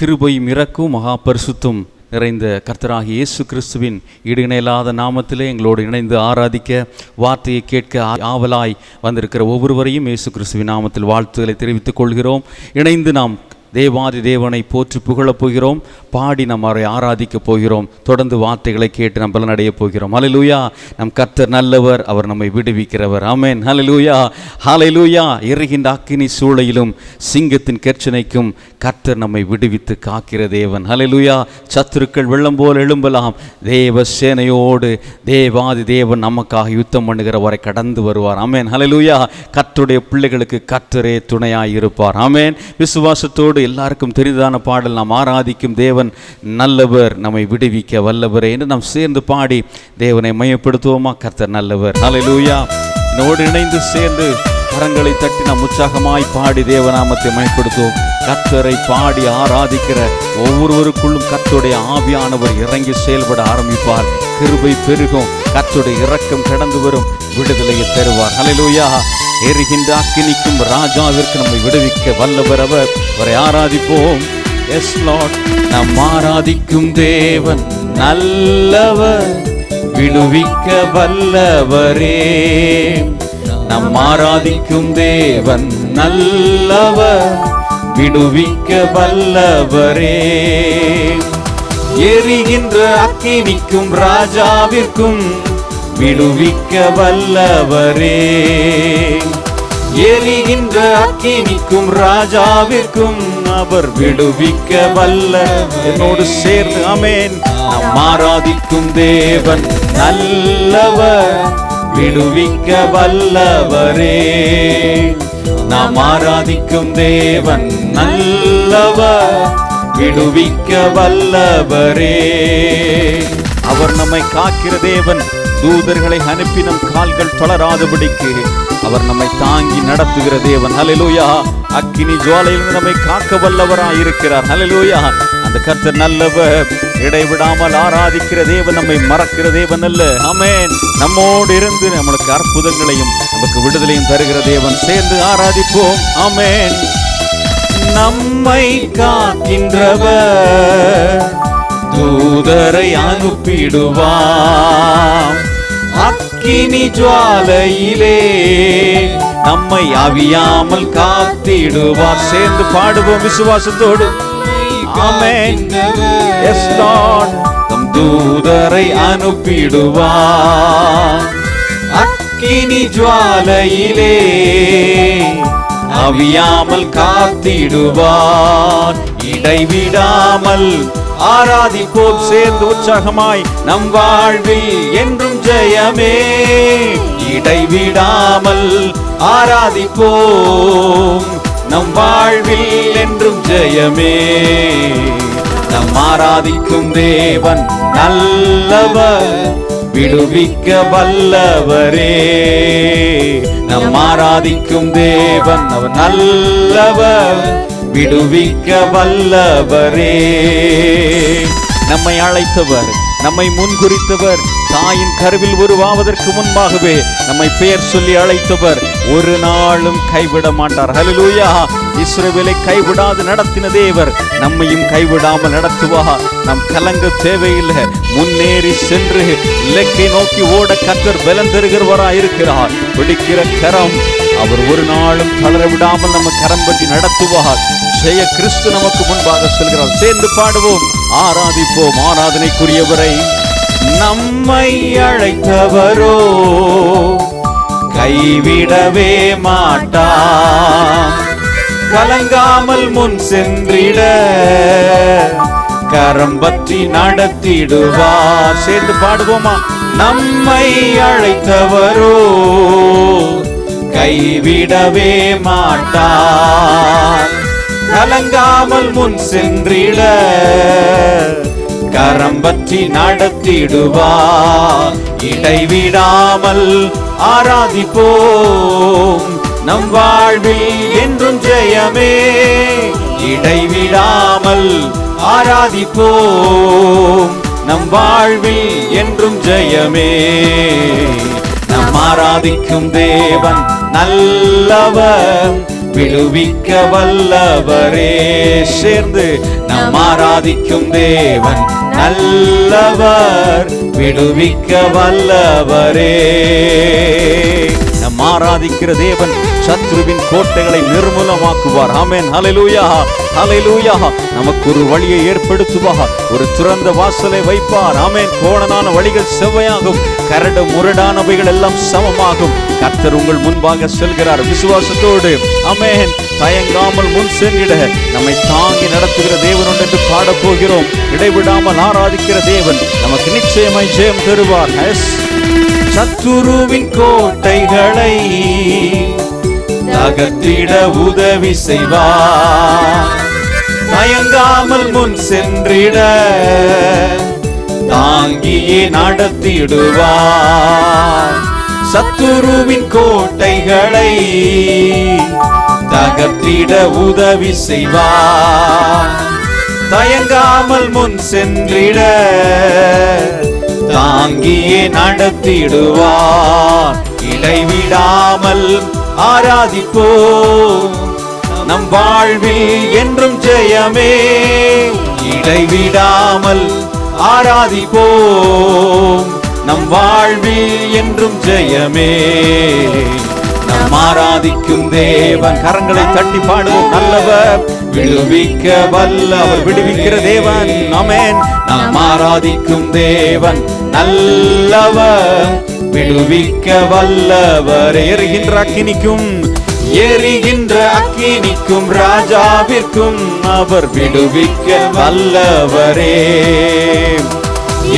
கிருபையும் இரக்கும் மகா பரிசுத்தம் நிறைந்த கர்த்தராகிய இயேசு கிறிஸ்துவின் இடையில்லாத நாமத்திலே எங்களோடு இணைந்து ஆராதிக்க, வார்த்தையை கேட்க ஆவலாய் வந்திருக்கிற ஒவ்வொருவரையும் இயேசு கிறிஸ்துவின் நாமத்தில் வாழ்த்துக்களை தெரிவித்துக் கொள்கிறோம். இணைந்து நாம் தேவாதி தேவனை போற்றி புகழப் போகிறோம், பாடி நாம் அவரை ஆராதிக்கப் போகிறோம். தொடர்ந்து வார்த்தைகளை கேட்டு நாம் பலனடைய போகிறோம். ஹல்லேலூயா. நம் கர்த்தர் நல்லவர், அவர் நம்மை விடுவிக்கிறவர். ஆமென். ஹல்லேலூயா, ஹல்லேலூயா. எரிகின்ற அக்கினி சூளையிலும் சிங்கத்தின் கெர்ச்சனைக்கும் கர்த்தர் நம்மை விடுவித்து காக்கிற தேவன். ஹல்லேலூயா. சத்துருக்கள் வெள்ளம் போல் எழும்பலாம், தேவ சேனையோடு தேவாதி தேவன் நமக்காக யுத்தம் பண்ணுகிறவரை கடந்து வருவார். ஆமென். ஹல்லேலூயா. கர்த்தருடைய பிள்ளைகளுக்கு கர்த்தரே துணையாய் இருப்பார். ஆமென். விசுவாசத்தோடு எல்லாருக்கும் தெரிந்தான பாடல், நாம் ஆராதிக்கும் தேவன் நல்லவர், நம்மை விடுவிக்க வல்லவரே என்று நாம் சேர்ந்து பாடி தேவனை மையப்படுத்துவோமா? கர்த்தர் நல்லவர். ஹல்லேலூயா. என்னோடு இணைந்து சேர்ந்து கரங்களை தட்டி நாம் உற்சாகமாய் பாடி தேவநாமத்தை மையப்படுத்துவோம். கர்த்தரை பாடி ஆராதிக்கிற ஒவ்வொருவருக்குள்ளும் கர்த்தருடைய ஆவியானவர் இறங்கி செயல்பட ஆரம்பிப்பார். கிருபை பெருகும், கர்த்தருடைய இரக்கம் கடந்து வரும், விடுதலையை தருவார். ஹல்லேலூயா. எரிகின்ற அக்கினிக்கும் ராஜாவிற்கு நம்மை விடுவிக்க வல்லவர் அவர். அவரை ஆராதிப்போம். Yes Lord. நம் ஆராதிக்கும் தேவன் நல்லவர், விடுவிக்க வல்லவரே. நம் ஆராதிக்கும் தேவன் நல்லவர், விடுவிக்க வல்லவரே. எரிகின்ற அக்கினிக்கும் ராஜாவிற்கும் விடுவிக்க வல்லவரே. எரிகின்ற அக்கினிக்கும் ராஜாவிற்கும் அவர் விடுவிக்க வல்லவர். என்னோடு சேர்ந்து ஆமென். நம் ஆராதிக்கும் தேவன் நல்லவர், விடுவிக்க வல்லவரே. நாம் ஆராதிக்கும் தேவன் நல்லவர், விடுவிக்க வல்லவரே. அவர் நம்மை காக்கிற தேவன், தூதர்களை அனுப்பி நம் கால்கள் தொடராதபடிக்கு அவர் நம்மை தாங்கி நடத்துகிற தேவன். ஹல்லேலூயா. அக்கினி ஜுவாலையிலிருந்து நம்மை காக்க வல்லவராய் இருக்கிறார். ஹல்லேலூயா. அந்த கர்த்தர் நல்லவர், இடைவிடாமல் ஆராதிக்கிற தேவன், நம்மை மறக்கிற தேவன் அல்ல. ஆமென். நம்மோடு இருந்து நம்மளுக்கு அற்புதங்களையும் நமக்கு விடுதலையும் தருகிற தேவன். சேர்ந்து ஆராதிப்போம். ஆமென். நம்மை காக்கின்றவர் தூதரை அனுப்பிடுவார், அக்கினி ஜுவாலையிலே நம்மை அவியாமல் காத்திடுவார். சேர்ந்து பாடுவோம் விசுவாசத்தோடு. ஆமென். S Lord. தம் தூதரை அனுப்பிடுவார், அக்கினி ஜுவாலையிலே அவியாமல் காத்திடுவார். இடைவிடாமல் ஆராதிப்போம். சேர்ந்து உற்சாகமாய். நம் வாழ்வில் என்றும் ஜெயமே, இடைவிடாமல் ஆராதிப்போம். நம் வாழ்வில் என்றும் ஜெயமே. நம் ஆராதிக்கும் தேவன் நல்லவர், விடுவிக்க வல்லவரே. நம் ஆராதிக்கும் தேவன் அவர் நல்லவர், விடுவிக்க வல்லவரே. நம்மை அழைத்தவர், நம்மை முன்குறித்தவர், தாயின் கருவில் உருவாவதற்கு முன்பாகவே நம்மை பெயர் சொல்லி அழைத்தவர், ஒரு நாளும் கைவிட மாட்டார். ஹல்லேலூயா. இஸ்ரவேலை கைவிடாது நடத்தின தேவர் நம்மையும் கைவிடாமல் நடத்துவார். நம் கலங்க தேவையில்லை. முன்னேறி சென்று இலக்கை நோக்கி ஓட கர்த்தர் பலன் தருகிறவராய் இருக்கிறார். பிடிக்கிற கரம் அவர் ஒரு நாளும் தளர விடாமல் நம்ம கரம் பற்றி நடத்துவார். ஜெய கிறிஸ்து நமக்கு முன்பாக செல்கிறார். சேர்ந்து பாடுவோம், ஆராதிப்போம் ஆராதனைக்குரியவரை. நம்மை அழைத்தவரோ கைவிடவே மாட்டார், கலங்காமல் முன் சென்றிட கரம் பற்றி நடத்திடுவார். சேர்ந்து பாடுவோமா? நம்மை அழைத்தவரோ கைவிடவே மாட்டார், கலங்காமல் முன் சென்றிட கரம் பற்றி நடத்திடுவார். இடைவிடாமல் ஆராதிப்போம், நம் வாழ்வில் என்றும் ஜெயமே. இடைவிடாமல் ஆராதிப்போம், நம் வாழ்வில் என்றும் ஜெயமே. நம் ஆராதிக்கும் தேவன் நல்லவர், விடுவிக்க வல்லவரே. சேர்ந்து நாம் ஆராதிக்கும் தேவன் நல்லவர், விடுவிக்க வல்லவரே. நம் ஆராதிக்கிற தேவன் சத்ருவின் கோட்டைகளை நிர்மூலமாக்குவார். ஆமென். ஹல்லேலூயா, ஹல்லேலூயா. நமக்கு ஒரு வழியை ஏற்படுத்துவார், ஒரு திறந்த வாசலை வைப்பார். ஆமென். கோணலான வழிகள் செவ்வையாகும், கரடு முரடானவைகள் எல்லாம் சமமாகும். கர்த்தர் உங்கள் முன்பாக செல்கிறார். விசுவாசத்தோடு ஆமென், தயங்காமல் முன் சென்றிட நம்மை தாங்கி நடத்துகிற தேவன் உண்டு என்று பாடப் போகிறோம். இடைவிடாமல் ஆராதிக்கிற தேவன் நமக்கு நிச்சயமாய் ஜெயம் தருவார். சத்துருவின் கோட்டைகளை தகர்த்திட உதவி செய்வார், தயங்காமல் முன் சென்றிட தாங்கியே நடத்திடுவார். சத்துருவின் கோட்டைகளை தகர்த்திட உதவி செய்வார், தயங்காமல் முன் சென்றிட தாங்கியே நடத்திடுவார். இடைவிடாமல் ஆராதிப்போம், நம் வாழ்வில் என்றும் ஜெயமே. இடைவிடாமல் ஆராதிப்போம், நம் வாழ்வில் என்றும் ஜெயமே. நாம் ஆராதிக்கும் தேவன், கரங்களை தட்டி பாடுவோம். நல்லவர், விடுவிக்க வல்லவர், விடுவிக்கிற தேவன். ஆமென். நாம் ஆராதிக்கும் தேவன் நல்லவர், விடுவிக்க வல்லவர். எரிகின்ற அக்கினிக்கும் ராஜாவிற்கும் அவர் விடுவிக்க வல்லவரே.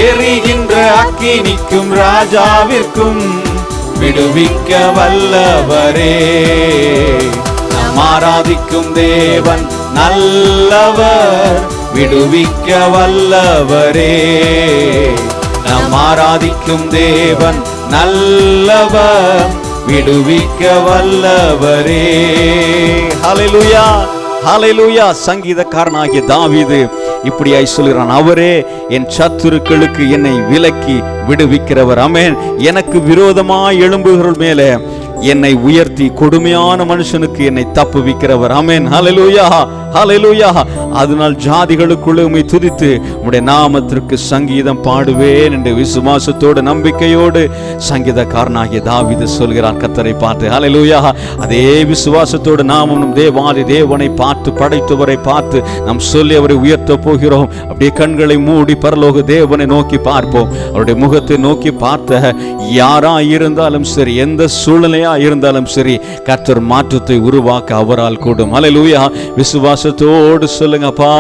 எரிகின்ற அக்கினிக்கும் ராஜாவிற்கும் விடுவிக்க வல்லவரே. நாம் ஆராதிக்கும் தேவன் நல்லவர், விடுவிக்க வல்லவரே. நாம் ஆராதிக்கும் தேவன் நல்லவர், விடுவிக்க வல்லவரே. ஹல்லேலூயா, ஹல்லேலூயா. சங்கீதக்காரனாகிய தாவீது இப்படியாய் சொல்கிறான், அவரே என் சத்துருக்களுக்கு என்னை விலக்கி விடுவிக்கிறவர். ஆமென். எனக்கு விரோதமாய் எழும்புகிறவர்கள் மேலே என்னை உயர்த்தி கொடுமையான மனுஷனுக்கு என்னை தப்புவிக்கிறவர். ஆமென். ஹல்லேலூயா, ஹல்லேலூயா. அதனால் ஜாதிகளுக்குள்ளே உம்மை துதித்து உம்முடைய நாமத்திற்கு சங்கீதம் பாடுவேன் என்று விசுவாசத்தோடு நம்பிக்கையோடு சங்கீதக்காரனாகிய தாவீது சொல்கிறார் கர்த்தரை பார்த்து. ஹல்லேலூயா. அதே விசுவாசத்தோடு நாமும் நம் தேவாதி தேவனை பார்த்து, படைத்தவரை பார்த்து நாம் சொல்லி அவரை உயர்த்த போகிறோம். அப்படியே கண்களை மூடி பரலோக தேவனை நோக்கி பார்ப்போம். அவருடைய முகத்தை நோக்கி பார்த்த யாரா இருந்தாலும் சரி, எந்த சூழ்நிலையா இருந்தாலும் சரி, கர்த்தர் மாற்றத்தை உருவாக்க அவரால் கூடும். ஹல்லேலூயா. விசுவாசத்தோடு சொல்லுங்க, அப்பா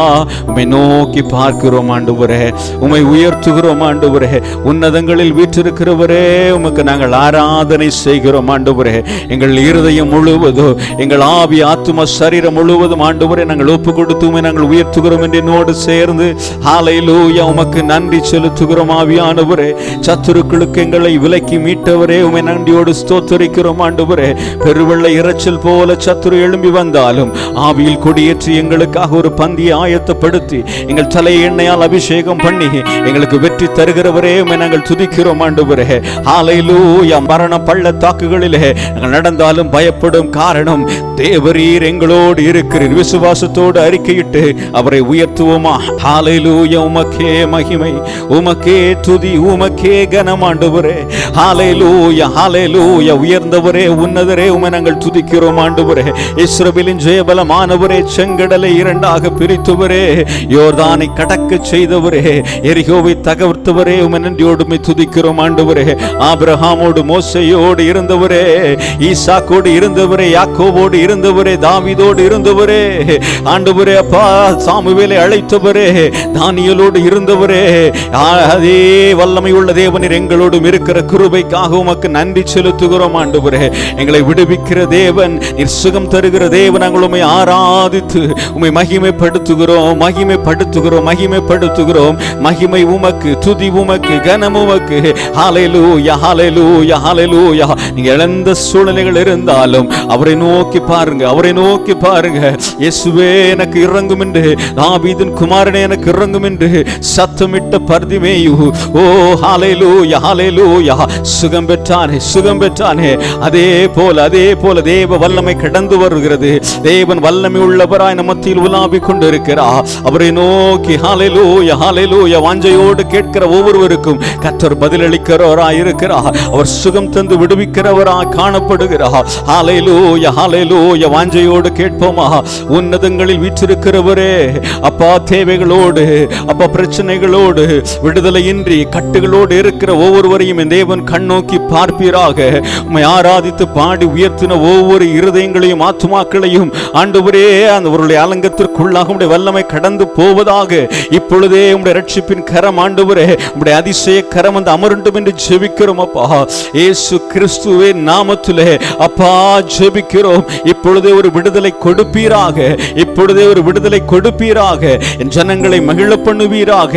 உம்மை நோக்கி பார்க்கிறோம் ஆண்டவரே, உம்மை உயர்த்துகிறோம் ஆண்டவரே, உன்னதங்களில் வீற்றிருக்கிறவரே உமக்கு நாங்கள் ஆராதனை செய்கிறோம் ஆண்டவரே. எங்கள் இருதயம் முழுவதும், எங்கள் ஆவி ஆத்தும சரீரம் முழுவதும் ஆண்டவரே நாங்கள் ஒப்பு கொடுத்து உம்மை நாங்கள் உயர்த்துகிறோம் என்று என்னோடு சேர்ந்து ஹல்லேலூயா உமக்கு நன்றி செலுத்துகிறோம். ஆவியானவரே, சத்துருக்களுக்கு எங்களை விலக்கி மீட்டவரே உம்மை நன்றியோடு ஸ்தோத்திரிக்கிறோம் ஆண்டவரே. பெருவெள்ள இரைச்சல் போல சத்துரு எழும்பி வந்தாலும் ஆவியில் கொடியேற்றி எங்களுக்காக ஒரு பந்தியை ஆயத்தப்படுத்தி எங்கள் தலை எண்ணெயால் அபிஷேகம் பண்ணி எங்களுக்கு வெற்றி தருகிறவரே உம்மை நாங்கள் துதிக்கிறோம் ஆண்டவரே. ஹல்லேலூயா. மரண பள்ளத்தாக்குகளிலே நாங்கள் நடந்தாலும் பயப்படும் காரணம் தேவரீர் எங்களோடு இருக்கிறீர். விசுவாசத்தோடு அறிக்கையிட்டு அவரை உயர்த்துவோமா? ஹல்லேலூயா. உமக்கே மகிமை, உமக்கே துதி, உமக்கே கனம் ஆண்டவரே. ஹல்லேலூயா, ஹல்லேலூயா. உயர்ந்தவரே, உன்னதரே உம்மை நாங்கள் துதிக்கிறோம் ஆண்டவரே. இஸ்ரவேலின் ஜெயபலமானவரே, செங்கடலை இரண்டாக பிரித்தவரே, யோர்தானை கடக்க செய்தவரே, எரிகோவை தகர்த்தவரே உம்மை நன்றியோடு துதிக்கிறோம் ஆண்டவரே. ஆபிரகாமோடு மோசேயோடு இருந்தவரே, ஈசாக்கோடு இருந்தவரே, யாக்கோபோடு இருந்தவரே, தாவீதோடு இருந்தவரே ஆண்டவரே. அப்பா சாமுவேலை அழைத்தவரே, தானியேலோடு இருந்தவரே, அதே வல்லமை உள்ள தேவனீர் எங்களோடும் இருக்கிற கிருபைக்காக உமக்கு நன்றி செலுத்துகிறோம் ஆண்டவரே. எங்களை விடுவிக்கிற தேவன், நீர் சுகம் தருகிற தேவன், நாங்கள் உம்மை ஆராதித்து உம்மை மகிமைப்படுத்துகிறோம், மகிமைப்படுத்துகிறோம், மகிமைப்படுத்துகிறோம். மகிமை உமக்கு, துதி உமக்கு, கனம் உமக்கு. ஹல்லேலூயா, ஹல்லேலூயா, ஹல்லேலூயா. நீங்க இழந்த சூழ்நிலைகள் இருந்தாலும் அவரை நோக்கி பாருங்க, அவரை நோக்கி பாருங்க. இயேசுவே எனக்கு இறங்கும் என்று, தாவீதின் குமாரனே எனக்கு இறங்கும் என்று சத்தமிட்ட பர்திமேயு, ஓ ஹல்லேலூயா, ஹல்லேலூயா, சுகம் பெற்றானே, சுகம் பெற்றானே. அதே போல தேவ வல்லமை கடந்து வருகிறது. தேவன் வல்லமை உள்ளவராய் நம்ம மத்தியில் உலாவிக் கொண்டிருக்கிறார். அவரை நோக்கி ஹல்லேலூயா, ஹல்லேலூயா வாஞ்சையோடு கேட்கிற ஒவ்வொருவருக்கும் கர்த்தர் பதிலளிக்கிறவராய் இருக்கிறார். அவர் சுகம் தந்து விடுவிக்கிறவராய் காணப்படுகிறார். ஹல்லேலூயா, ஹல்லேலூயா. வாஞ்சையோடு கேட்போமா? உன்னதங்களில் வீற்றிருக்கிறவரே, அப்பா, தேவைகளோடு, அப்பா, பிரச்சனைகளோடு, விடுதலையின்றி கட்டுகளோடு இருக்கிற ஒவ்வொருவரையும் என் தேவன் கண்ணோக்கி பார்ப்பீராக. உம்மை ஆராதித்து பாடி உயர்த்தின ஒவ்வொரு இருதயங்களையும் ஆத்துமாக்களையும் ஆண்டவரே அந்த அவருடைய அலங்கத்திற்குள்ளாக உம்முடைய வல்லமை கடந்து போவதாக இப்பொழுதே உம்முடைய ரட்சிப்பின் கரம் ஆண்டவரே, உம்முடைய அதிசய கரம் வந்து அமரட்டும் என்று ஜெபிக்கிறோம் அப்பா. இயேசு கிறிஸ்துவின் நாமத்திலே அப்பா ஜெபிக்கிறோம். இப்பொழுதே ஒரு விடுதலை கொடுப்பீராக, இப்பொழுதே ஒரு விடுதலை கொடுப்பீராக. என் ஜனங்களை மகிழ பண்ணுவீராக,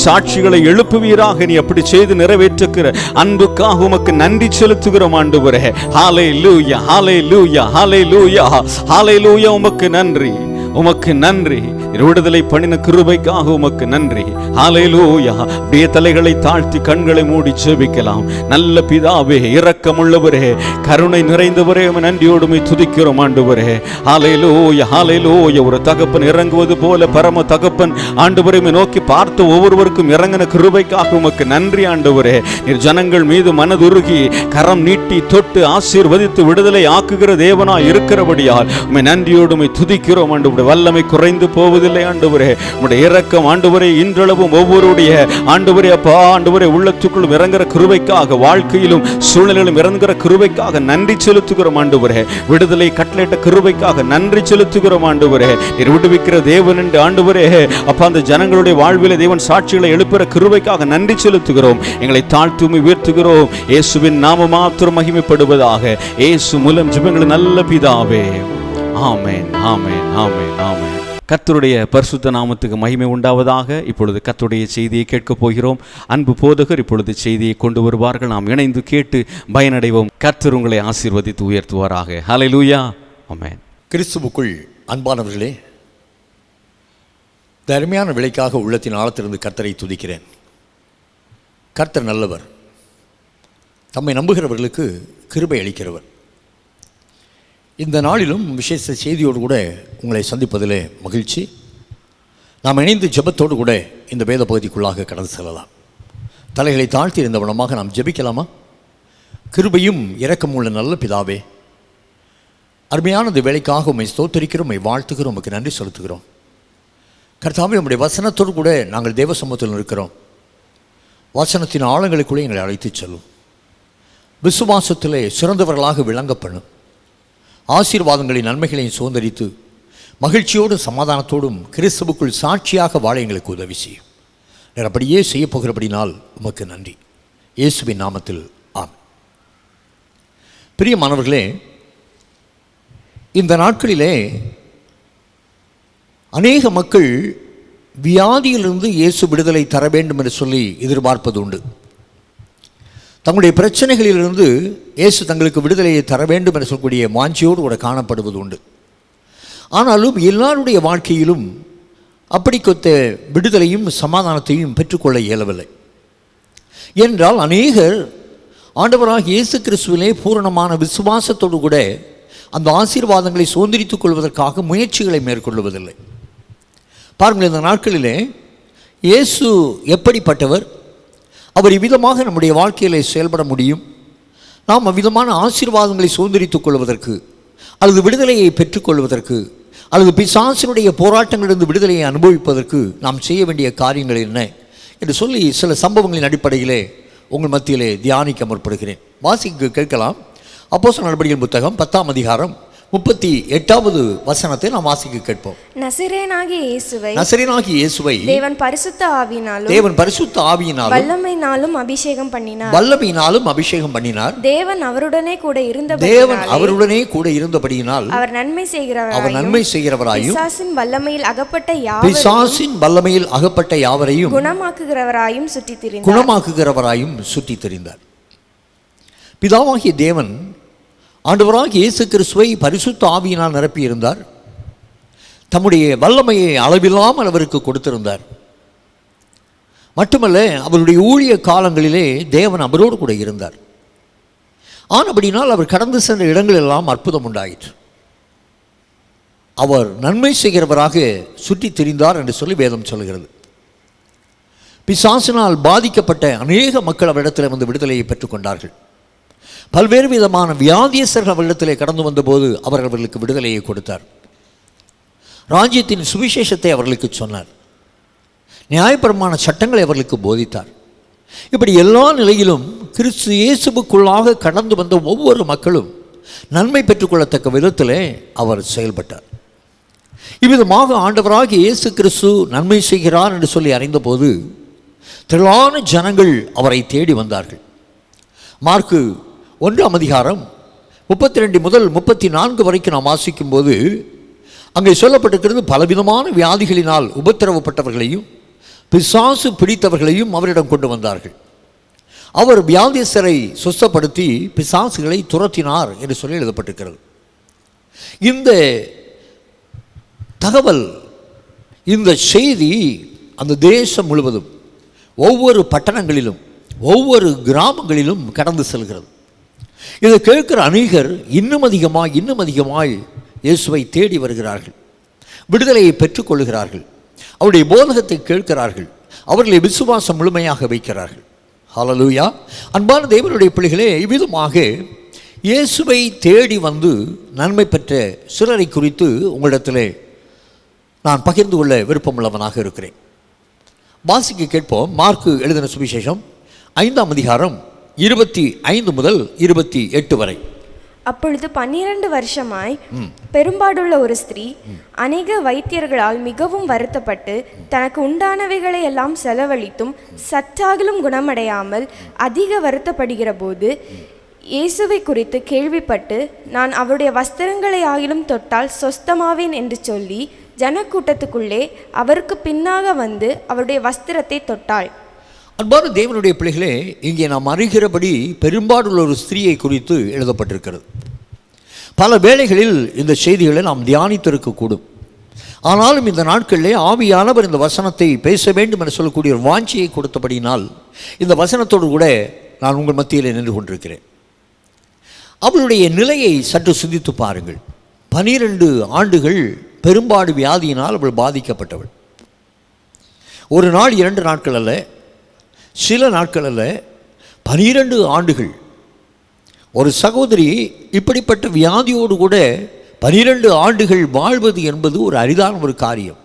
சாட்சிகளை எழுப்புவீராக. நீ அப்படி செய்து நிறைவேற்றுகிற அன்புக்காக உமக்கு நன்றி செலுத்துகிறோம் ஆண்டவரே. ஹல்லேலூயா, ஹல்லேலூயா, ஹல்லேலூயா, ஹல்லேலூயா. உமக்கு நன்றி, உமக்கு நன்றி. விடுதலை பண்ணின கிருபைக்காக உமக்கு நன்றி. ஹல்லேலூயா. அப்படியே தலைகளை தாழ்த்தி கண்களை மூடி ஜெபிக்கலாம். நல்ல பிதாவே, இரக்கமுள்ளவரே, கருணை நிறைந்தவரே, நன்றியோடு துதிக்கிறோம் ஆண்டவரே. ஹல்லேலூயா, ஹல்லேலூயா. ஒரு தகப்பன் இறங்குவது போல பரம தகப்பன் ஆண்டவரை நோக்கி பார்த்த ஒவ்வொருவருக்கும் இறங்கின கிருபைக்காக உமக்கு நன்றி ஆண்டவரே. நீர் ஜனங்கள் மீது மனதுருகி கரம் நீட்டி தொட்டு ஆசீர்வதித்து விடுதலை ஆக்குகிற தேவனாய் இருக்கிறபடியால் உம்மை நன்றியோடு துதிக்கிறோம் ஆண்டவரே. வல்லமை குறைந்து போவதில்லை ஆண்டவரே. உம்முடைய இரக்கம் ஆண்டவரே இன்றளவும் ஒவ்வொருடைய ஆண்டவரே அப்பா ஆண்டவரே உள்ளத்துக்குள்ளும் இறங்குற கிருபைக்காக, வாழ்க்கையிலும் சூழ்நிலையிலும் இறங்குற கிருபைக்காக நன்றி செலுத்துகிறோம் ஆண்டவரே. விடுதலை கட்டளையிட்ட கிருபைக்காக நன்றி செலுத்துகிறோம் ஆண்டவரே. நீர் விடுவிக்கிற தேவன் என்று ஆண்டவரே அப்பா அந்த ஜனங்களுடைய வாழ்விலே தேவன் சாட்சிகளை எழுப்புகிற கிருபைக்காக நன்றி செலுத்துகிறோம். எங்களை தாழ்த்தி உயர்த்துகிறோம். இயேசுவின் நாம மாத்திரம் மகிமைப்படுவதாக. இயேசு மூலம் ஜெபங்கள் நல்ல பிதாவே. ஆமென், ஆமென், ஆமென், ஆமென். கர்த்தருடைய பரிசுத்த நாமத்துக்கு மகிமை உண்டாவதாக. இப்பொழுது கர்த்தருடைய செய்தியை கேட்கப் போகிறோம். அன்பு போதகர் இப்பொழுது செய்தியை கொண்டு வருவார்கள். நாம் இணைந்து கேட்டு பயனடைவோம். கர்த்தர் உங்களை ஆசீர்வதித்து உயர்த்துவாராக. ஹல்லேலூயா, ஆமென். கிறிஸ்துவுக்குள் அன்பானவர்களே, தர்மையான விலைக்காக உள்ளத்தின் ஆழத்திலிருந்து கர்த்தரை துதிக்கிறேன். கர்த்தர் நல்லவர், தம்மை நம்புகிறவர்களுக்கு கிருபை அளிக்கிறவர். இந்த நாளிலும் விசேஷ செய்தியோடு கூட உங்களை சந்திப்பதிலே மகிழ்ச்சி. நாம் இணைந்து ஜெபத்தோடு கூட இந்த வேத பகுதிக்குள்ளாக கடந்து செல்லலாம். தலைகளை தாழ்த்தி இருந்தவனமாக நாம் ஜெபிக்கலாமா? கிருபையும் இரக்கம் உள்ள நல்ல பிதாவே, அருமையானது வேலைக்காக உம்மை ஸ்தோத்திரிக்கிறோம், உம்மை வாழ்த்துகிறோம், உமக்கு நன்றி செலுத்துகிறோம். கர்த்தாவே, உம்முடைய வசனத்தோடு கூட நாங்கள் தேவ சமூகத்தில் இருக்கிறோம். வசனத்தின் ஆழங்களுக்குள்ளே எங்களை அழைத்து செல்லும். விசுவாசத்திலே சிறந்தவர்களாக விளங்க பண்ணும். ஆசீர்வாதங்களின் நன்மைகளையும் சுதந்திரித்து மகிழ்ச்சியோடும் சமாதானத்தோடும் கிறிஸ்துவுக்குள் சாட்சியாக வாழ எங்களுக்கு உதவி செய்யும். நான் அப்படியே செய்ய போகிறபடினால் உமக்கு நன்றி. இயேசுவின் நாமத்தில் ஆமென். பிரியமானவர்களே, இந்த நாட்களிலே அநேக மக்கள் வியாதியிலிருந்து இயேசு விடுதலை தர வேண்டும் என்று சொல்லி எதிர்பார்ப்பது உண்டு. தங்களுடைய பிரச்சனைகளிலிருந்து இயேசு தங்களுக்கு விடுதலையை தர வேண்டும் என்று சொல்லக்கூடிய வாஞ்சியோடு கூட காணப்படுவது உண்டு. ஆனாலும் எல்லாருடைய வாழ்க்கையிலும் அப்படிக்கொத்த விடுதலையும் சமாதானத்தையும் பெற்றுக்கொள்ள இயலவில்லை. என்றால் அநேகர் ஆண்டவராக இயேசு கிறிஸ்துவிலே பூரணமான விசுவாசத்தோடு கூட அந்த ஆசீர்வாதங்களை சுதந்திரித்துக் கொள்வதற்காக முயற்சிகளை மேற்கொள்வதில்லை. பாருங்கள், இந்த நாட்களிலே இயேசு எப்படிப்பட்டவர், அவர் இவ்விதமாக நம்முடைய வாழ்க்கையிலே செயல்பட முடியும், நாம் அவ்விதமான ஆசீர்வாதங்களை சுதந்திரித்துக் கொள்வதற்கு அல்லது விடுதலையை பெற்றுக்கொள்வதற்கு அல்லது பிசாசினுடைய போராட்டங்களிலிருந்து விடுதலையை அனுபவிப்பதற்கு நாம் செய்ய வேண்டிய காரியங்கள் என்ன என்று சொல்லி சில சம்பவங்களின் அடிப்படையிலே உங்கள் மத்தியிலே தியானிக்க முற்படுகிறேன். வாசிக்க கேட்கலாம். அப்போஸ்தலர் நடபடிகள் புத்தகம் 10ஆம் அதிகாரம் 38வது வசனத்தை நாம் வாசிக்க கேட்போம். நசரேயனாகிய இயேசுவை தேவன் பரிசுத்த ஆவியினாலும் வல்லமையினாலும் அபிஷேகம் பண்ணினார். தேவன் அவருடனே கூட இருந்தபடியினால் அவர் நன்மை செய்கிறவராயும் பிசாசின் வல்லமையில் அகப்பட்ட யாவரையும் குணமாக்குகிறவராயும் சுற்றித் திரிந்தார். பிதாவாகிய தேவன் ஆண்டவராகிய இயேசு கிறிஸ்துவை பரிசுத்த ஆவியினால் நிரப்பியிருந்தார். தம்முடைய வல்லமையை அளவில்லாமல் அவருக்கு கொடுத்திருந்தார். மட்டுமல்ல, அவருடைய ஊழிய காலங்களிலே தேவன் அவரோடு கூட இருந்தார். ஆனபடினால் அவர் கடந்து சென்ற இடங்களெல்லாம் அற்புதம் உண்டாயிற்று. அவர் நன்மை செய்கிறவராக சுற்றித் திரிந்தார் என்று சொல்லி வேதம் சொல்கிறது. பிசாசினால் பாதிக்கப்பட்ட அநேக மக்கள் அவரிடத்தில் வந்து விடுதலையை பெற்றுக்கொண்டார்கள். பல்வேறு விதமான வியாதியஸ்தர்கள் அவரிடத்திலே கடந்து வந்தபோது அவர் அவர்களுக்கு விடுதலையை கொடுத்தார். ராஜ்யத்தின் சுவிசேஷத்தை அவர்களுக்கு சொன்னார். நியாயப்பிரமாண சட்டங்களை அவர்களுக்கு போதித்தார். இப்படி எல்லா நிலையிலும் கிறிஸ்து இயேசுவுக்குள்ளாக கடந்து வந்த ஒவ்வொரு மக்களும் நன்மை பெற்றுக்கொள்ளத்தக்க விதத்திலே அவர் செயல்பட்டார். இவ்விதமாக ஆண்டவராகிய இயேசு கிறிஸ்து நன்மை செய்கிறார் என்று சொல்லி அறிந்தபோது திரளான ஜனங்கள் அவரை தேடி வந்தார்கள். மார்க்கு 1ஆம் அதிகாரம் 32 முதல் 34 வரைக்கும் நாம் வாசிக்கும்போது அங்கே சொல்லப்பட்டிருக்கிறது, பலவிதமான வியாதிகளினால் உபத்திரவப்பட்டவர்களையும் பிசாசு பிடித்தவர்களையும் அவரிடம் கொண்டு வந்தார்கள். அவர் வியாதியஸ்தரை சுத்தப்படுத்தி பிசாசுகளை துரத்தினார் என்று சொல்லி எழுதப்பட்டிருக்கிறது. இந்த தகவல், இந்த செய்தி அந்த தேசம் முழுவதும் ஒவ்வொரு பட்டணங்களிலும் ஒவ்வொரு கிராமங்களிலும் கடந்து செல்கிறது. இதை கேட்கிற அநேகர் இன்னும் அதிகமாய் இயேசுவை தேடி வருகிறார்கள். விடுதலையை பெற்றுக்கொள்கிறார்கள். அவருடைய போதகத்தை கேட்கிறார்கள். அவர்களை விசுவாசம் முழுமையாக வைக்கிறார்கள். ஹல்லேலூயா! அன்பான தேவனுடைய பிள்ளைகளே, இவ்விதமாக இயேசுவை தேடி வந்து நன்மை பெற்ற சிலரை குறித்து உங்களிடத்திலே நான் பகிர்ந்து கொள்ள விருப்பமுள்ளவனாக இருக்கிறேன். வாசிக்க கேட்போம். மார்க்கு எழுதின சுவிசேஷம் 5ஆம் அதிகாரம் 25 முதல் 28 வரை. அப்பொழுது 12 வருஷமாய் பெரும்பாடுள்ள ஒரு ஸ்திரீ அநேக வைத்தியர்களால் மிகவும் வருத்தப்பட்டு தனக்கு உண்டானவைகளை எல்லாம் செலவழித்தும் சற்றாகிலும் குணமடையாமல் அதிக வருத்தப்படுகிற போது இயேசுவை குறித்து கேள்விப்பட்டு, நான் அவருடைய வஸ்திரங்களை ஆகிலும் தொட்டால் சொஸ்தமாவேன் என்று சொல்லி ஜனக்கூட்டத்துக்குள்ளே அவருக்கு பின்னாக வந்து அவருடைய வஸ்திரத்தை தொட்டாள். அன்பான தேவனுடைய பிள்ளைகளே, இங்கே நாம் அறிகிறபடி பெரும்பாடுள்ள ஒரு ஸ்திரீயை குறித்து எழுதப்பட்டிருக்கிறது. பல வேளைகளில் இந்த செய்திகளை நாம் தியானித்திருக்கக்கூடும். ஆனாலும் இந்த நாட்களிலே ஆவியானவர் இந்த வசனத்தை பேச வேண்டும் என்று சொல்லக்கூடிய ஒரு வாஞ்சியை கொடுத்தபடினால் இந்த வசனத்தோடு கூட நான் உங்கள் மத்தியில் நின்று கொண்டிருக்கிறேன். அவளுடைய நிலையை சற்று சிந்தித்து பாருங்கள். 12 ஆண்டுகள் பெரும்பாடு வியாதியினால் அவள் பாதிக்கப்பட்டவள். ஒரு நாள் 2 நாட்கள் அல்ல, சில நாட்கள் அல்ல, 12 ஆண்டுகள். ஒரு சகோதரி இப்படிப்பட்ட வியாதியோடு கூட 12 ஆண்டுகள் வாழ்வது என்பது ஒரு அரிதான ஒரு காரியம்.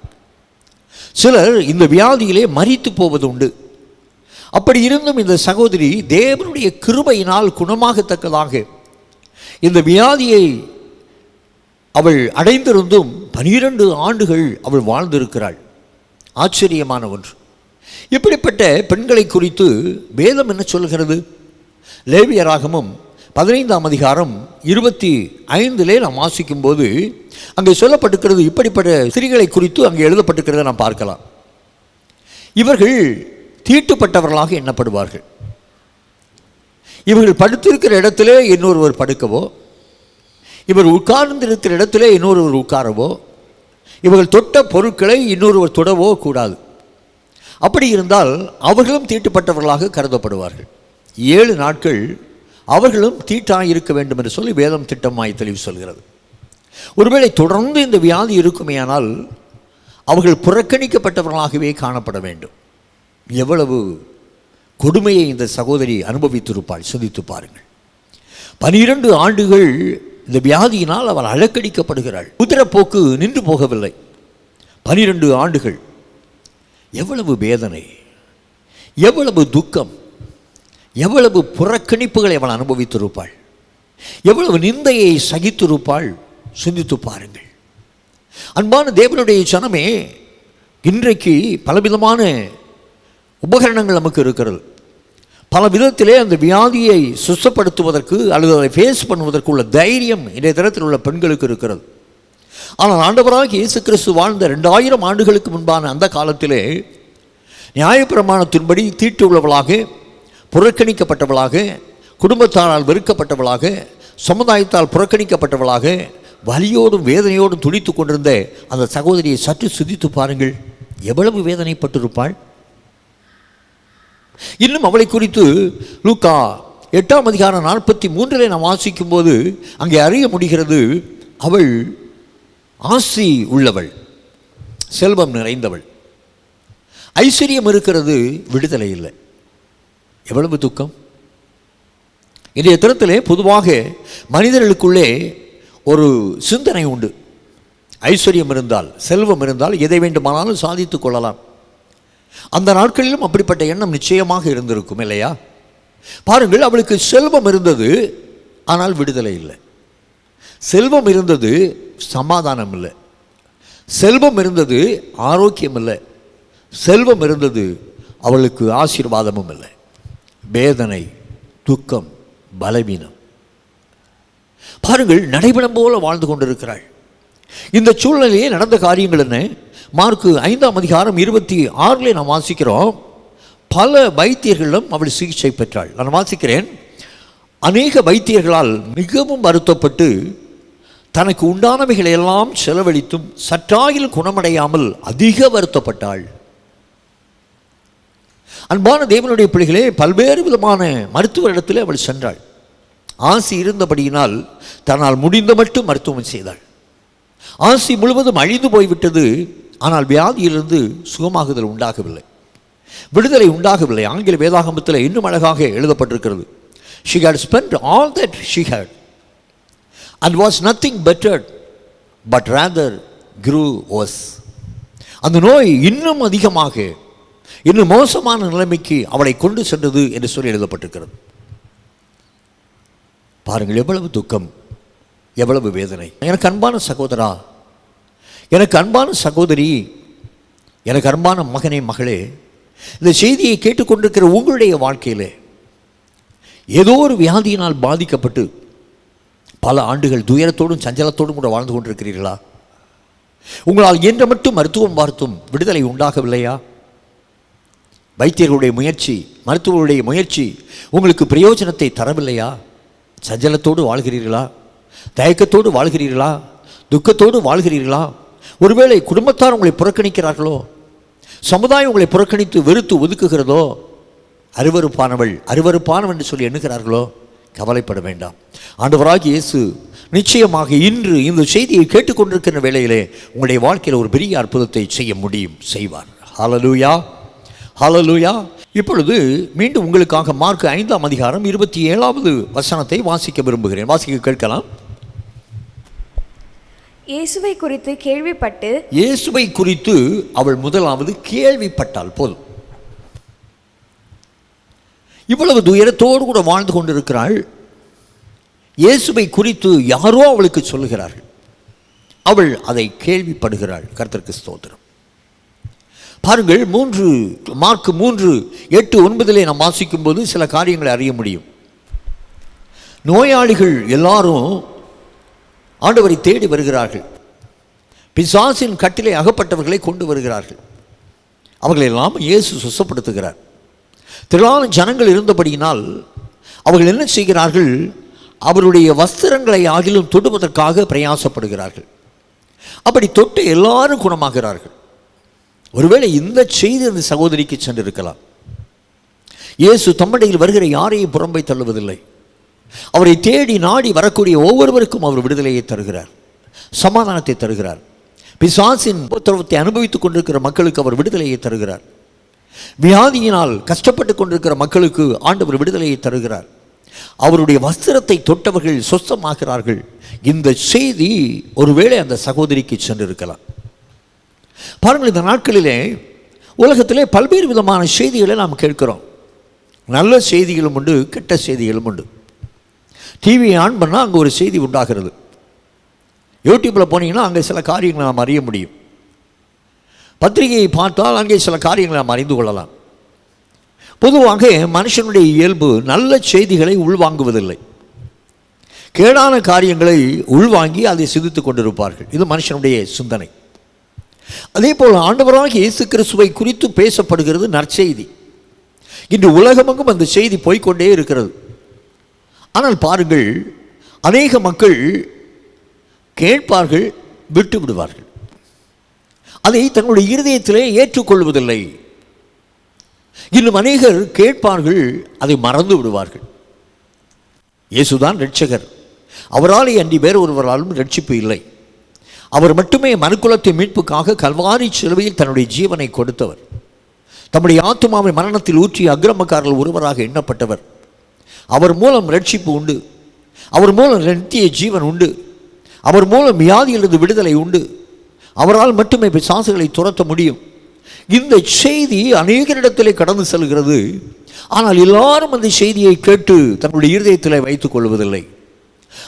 சிலர் இந்த வியாதியிலே மரித்து போவது உண்டு. அப்படி இருந்தும் இந்த சகோதரி தேவனுடைய கிருபையினால் குணமாகத்தக்கதாக இந்த வியாதியை அவள் அடைந்திருந்தும் 12 ஆண்டுகள் அவள் வாழ்ந்திருக்கிறாள். ஆச்சரியமான ஒன்று. இப்படிப்பட்ட பெண்களை குறித்து வேதம் என்ன சொல்கிறது? லேவியராகமம் 15ஆம் அதிகாரம் 25 நாம் வாசிக்கும்போது அங்கே சொல்லப்பட்டிருக்கிறது. இப்படிப்பட்ட ஸ்திரீகளை குறித்து அங்கே எழுதப்பட்டிருக்கிறத நாம் பார்க்கலாம். இவர்கள் தீட்டுப்பட்டவர்களாக எண்ணப்படுவார்கள். இவர்கள் படுத்திருக்கிற இடத்திலே இன்னொருவர் படுக்கவோ, இவர் உட்கார்ந்திருக்கிற இடத்திலே இன்னொருவர் உட்காரவோ, இவர்கள் தொட்ட பொருட்களை இன்னொருவர் தொடவோ கூடாது. அப்படி இருந்தால் அவர்களும் தீட்டுப்பட்டவர்களாக கருதப்படுவார்கள். 7 நாட்கள் அவர்களும் தீட்டாக இருக்க வேண்டும் என்று சொல்லி வேதம் திட்டமாய் தெளிவு சொல்கிறது. ஒருவேளை தொடர்ந்து இந்த வியாதி இருக்குமேயானால் அவர்கள் புறக்கணிக்கப்பட்டவர்களாகவே காணப்பட வேண்டும். எவ்வளவு கொடுமையை இந்த சகோதரி அனுபவித்திருப்பாள், சிந்தித்து பாருங்கள். 12 ஆண்டுகள் இந்த வியாதியினால் அவள் அலக்கடிக்கப்படுகிறாள். உதிரப்போக்கு நின்று போகவில்லை. 12 ஆண்டுகள். எவ்வளவு வேதனை, எவ்வளவு துக்கம், எவ்வளவு புறக்கணிப்புகளை அவள் அனுபவித்திருப்பாள், எவ்வளவு நிந்தையை சகித்திருப்பாள். சிந்தித்து பாருங்கள். அன்பான தேவனுடைய ஜனமே, இன்றைக்கு பலவிதமான உபகரணங்கள் நமக்கு இருக்கிறது. பல விதத்திலே அந்த வியாதியை சுத்தப்படுத்துவதற்கு அல்லது அதை ஃபேஸ் பண்ணுவதற்கு உள்ள தைரியம் இன்றைய தினத்தில் உள்ள பெண்களுக்கு இருக்கிறது. ஆனால் ஆண்டவராக இயேசு கிறிஸ்து வாழ்ந்த 2000 ஆண்டுகளுக்கு முன்பான அந்த காலத்திலே நியாயப்பிரமாணத்தின்படி தீட்டு உள்ளவளாக, புறக்கணிக்கப்பட்டவளாக, குடும்பத்தாரால் வெறுக்கப்பட்டவளாக, சமுதாயத்தால் புறக்கணிக்கப்பட்டவளாக, வலியோடும் வேதனையோடும் துடித்து கொண்டிருந்த அந்த சகோதரியை சற்று சிந்தித்து பாருங்கள். எவ்வளவு வேதனைப்பட்டிருப்பாள். இன்னும் அவளை குறித்து லூக்கா 8ஆம் அதிகாரம் 43 நாம் வாசிக்கும் போது அங்கே அறிய முடிகிறது, அவள் ஆசி உள்ளவள், செல்வம் நிறைந்தவள். ஐஸ்வர்யம் இருக்கிறது, விடுதலை இல்லை. எவ்வளவு துக்கம். இன்றைய தினத்திலே பொதுவாக மனிதர்களுக்குள்ளே ஒரு சிந்தனை உண்டு. ஐஸ்வர்யம் இருந்தால், செல்வம் இருந்தால் எதை வேண்டுமானாலும் சாதித்துக் கொள்ளலாம். அந்த நாட்களிலும் அப்படிப்பட்ட எண்ணம் நிச்சயமாக இருந்திருக்கும் இல்லையா? பாருங்கள், அவளுக்கு செல்வம் இருந்தது, ஆனால் விடுதலை இல்லை. செல்வம் இருந்தது, சமாதானம் இல்லை. செல்வம் இருந்தது, ஆரோக்கியம் இல்லை. செல்வம் இருந்தது, அவளுக்கு ஆசீர்வாதமும் இல்லை. வேதனை, துக்கம், பலவீனம். பாருங்கள், நடைபெறும் போல வாழ்ந்து கொண்டிருக்கிறாள். இந்த சூழ்நிலையே நடந்த காரியங்கள் என்ன? மார்க்கு 5ஆம் அதிகாரம் 26 நாம் வாசிக்கிறோம். பல வைத்தியர்களும் அவள் சிகிச்சை பெற்றாள். நான் வாசிக்கிறேன், அநேக வைத்தியர்களால் மிகவும் வருத்தப்பட்டு தனக்கு உண்டானவைகளை எல்லாம் செலவழித்தும் சற்றாகிலும் குணமடையாமல் அதிக வருத்தப்பட்டாள். அன்பான தேவனுடைய பிள்ளைகளே, பல்வேறு விதமான மருத்துவரிடத்தில் அவள் சென்றாள். ஆசி இருந்தபடியினால் தன்னால் முடிந்த மட்டும் மருத்துவம் செய்தாள். ஆசி முழுவதும் அழிந்து போய்விட்டது. ஆனால் வியாதியிலிருந்து சுகமாகுதல் உண்டாகவில்லை, விடுதலை உண்டாகவில்லை. ஆங்கில வேதாகமத்தில் இன்னும் அழகாக எழுதப்பட்டிருக்கிறது, she had spent all that she had and was nothing bettered but rather grew worse. அந்த நோய் இன்னும் அதிகமாக, இன்னும் மோசமான நிலைமைக்கு அவளை கொண்டு சென்றது என்று சொல்லி எழுதப்பட்டிருக்கிறது. பாருங்கள், எவ்வளவு துக்கம், எவ்வளவு வேதனை. எனக்கு அன்பான சகோதரா, எனக்கு அன்பான சகோதரி, எனக்கு அன்பான மகனே, மகளே, இந்த செய்தியை கேட்டுக்கொண்டிருக்கிற உங்களுடைய வாழ்க்கையில் ஏதோ ஒரு வியாதியினால் பாதிக்கப்பட்டு பல ஆண்டுகள் துயரத்தோடும் சஞ்சலத்தோடும் கூட வாழ்ந்து கொண்டிருக்கிறீர்களா? உங்களால் இயன்ற மட்டும் மருத்துவம் பார்த்தும் விடுதலை உண்டாகவில்லையா? வைத்தியர்களுடைய முயற்சி, மருத்துவர்களுடைய முயற்சி உங்களுக்கு பிரயோஜனத்தை தரவில்லையா? சஞ்சலத்தோடு வாழ்கிறீர்களா? தயக்கத்தோடு வாழ்கிறீர்களா? துக்கத்தோடு வாழ்கிறீர்களா? ஒருவேளை குடும்பத்தார் உங்களை புறக்கணிக்கிறார்களோ? சமுதாயம் உங்களை புறக்கணித்து வெறுத்து ஒதுக்குகிறதோ? அருவருப்பானவன் என்று சொல்லி எண்ணுகிறார்களோ? கவலைப்பட வேண்டாம். ஆண்டவராகிய இயேசு நிச்சயமாக இன்று இந்த செய்தியை கேட்டுக்கொண்டிருக்கிற வேளையிலே உங்களுடைய வாழ்க்கையில் ஒரு பெரிய அற்புதத்தை செய்ய முடியும், செய்வார். ஹல்லேலூயா, ஹல்லேலூயா. இப்பொழுது மீண்டும் உங்களுக்காக மார்க்கு 5ஆம் அதிகாரம் 27வது வசனத்தை வாசிக்க விரும்புகிறேன். வாசிக்க கேட்கலாம். இயேசுவை குறித்து கேள்விப்பட்டு, இயேசுவை குறித்து அவள் முதலாவது கேள்விப்பட்டாள். போதும். இவ்வளவு துயரத்தோடு கூட வாழ்ந்து கொண்டிருக்கிறாள். இயேசுவை குறித்து யாரோ அவளுக்கு சொல்லுகிறார்கள், அவள் அதை கேள்விப்படுகிறாள். கர்த்தருக்கு ஸ்தோத்திரம். பாருங்கள், மார்க் 3:8-9 நாம் வாசிக்கும் போது சில காரியங்களை அறிய முடியும். நோயாளிகள் எல்லாரும் ஆண்டவரை தேடி வருகிறார்கள். பிசாசின் கட்டிலே அகப்பட்டவர்களை கொண்டு வருகிறார்கள். அவர்களெல்லாம் இயேசு சுத்தப்படுத்துகிறார். திரளான ஜனங்கள் இருந்தபடியினால் அவர்கள் என்ன செய்கிறார்கள்? அவருடைய வஸ்திரங்களை ஆகிலும் தொடுவதற்காக பிரயாசப்படுகிறார்கள். அப்படி தொட்டு எல்லாரும் குணமாகிறார்கள். ஒருவேளை இந்த செய்தி அந்த சகோதரிக்கு சென்றிருக்கலாம். இயேசு தம்மடையில் வருகிற யாரையும் புறம்பை தள்ளுவதில்லை. அவரை தேடி நாடி வரக்கூடிய ஒவ்வொருவருக்கும் அவர் விடுதலையை தருகிறார், சமாதானத்தை தருகிறார். பிசாசின் உபத்திரவத்தை அனுபவித்துக் கொண்டிருக்கிற மக்களுக்கு அவர் விடுதலையை தருகிறார். வியாதியினால் கஷ்டப்பட்டு கொண்டிருக்கிற மக்களுக்கு ஆண்டவர் விடுதலையை தருகிறார். அவருடைய வஸ்திரத்தை தொட்டவர்கள் சொஸ்தமாகிறார்கள். இந்த செய்தி ஒருவேளை அந்த சகோதரிக்கு சென்றிருக்கலாம். பாருங்கள், இந்த நாட்களிலே உலகத்திலே பல்வேறு விதமான செய்திகளை நாம் கேட்கிறோம். நல்ல செய்திகளும் உண்டு, கெட்ட செய்திகளும் உண்டு. டிவியை ஆன் பண்ணால் அங்கே ஒரு செய்தி உண்டாகிறது. யூடியூப்பில் போனீங்கன்னா அங்கே சில காரியங்களை நாம் அறிய முடியும். பத்திரிகையை பார்த்தால் அங்கே சில காரியங்களை நாம் அறிந்து கொள்ளலாம். பொதுவாக மனுஷனுடைய இயல்பு நல்ல செய்திகளை உள்வாங்குவதில்லை. கேடான காரியங்களை உள்வாங்கி அதை சிந்தித்து கொண்டிருப்பார்கள். இது மனுஷனுடைய சிந்தனை. அதே போல் ஆண்டவராகிய இயேசு கிறிஸ்துவை குறித்து பேசப்படுகிறது நற்செய்தி. இன்று உலகமெங்கும் அந்த செய்தி போய்கொண்டே இருக்கிறது. ஆனால் பாருங்கள், அநேக மக்கள் கேட்பார்கள், விட்டு விடுவார்கள். அதை தன்னுடைய இருதயத்திலே ஏற்றுக்கொள்வதில்லை. இன்னும் அநேகர் கேட்பார்கள், அதை மறந்து விடுவார்கள். இயேசுதான் இரட்சகர். அவராலே அன்றி வேறு ஒருவராலும் ரட்சிப்பு இல்லை. அவர் மட்டுமே மனுக்குலத்தை மீட்புக்காக கல்வாரி சிலுவையில் தன்னுடைய ஜீவனை கொடுத்தவர். தம்முடைய ஆத்துமாவை மரணத்தில் ஊற்றிய அக்கிரமக்காரர்கள் ஒருவராக எண்ணப்பட்டவர். அவர் மூலம் ரட்சிப்பு உண்டு. அவர் மூலம் நித்திய ஜீவன் உண்டு. அவர் மூலம் வியாதியிலிருந்து விடுதலை உண்டு. அவரால் மட்டுமே பிசாசுகளை துரத்த முடியும். இந்த செய்தி அநேகரிடத்திலே கடந்து செல்கிறது. ஆனால் எல்லாரும் அந்த செய்தியை கேட்டு தன்னுடைய இருதயத்தில் வைத்துக் கொள்வதில்லை.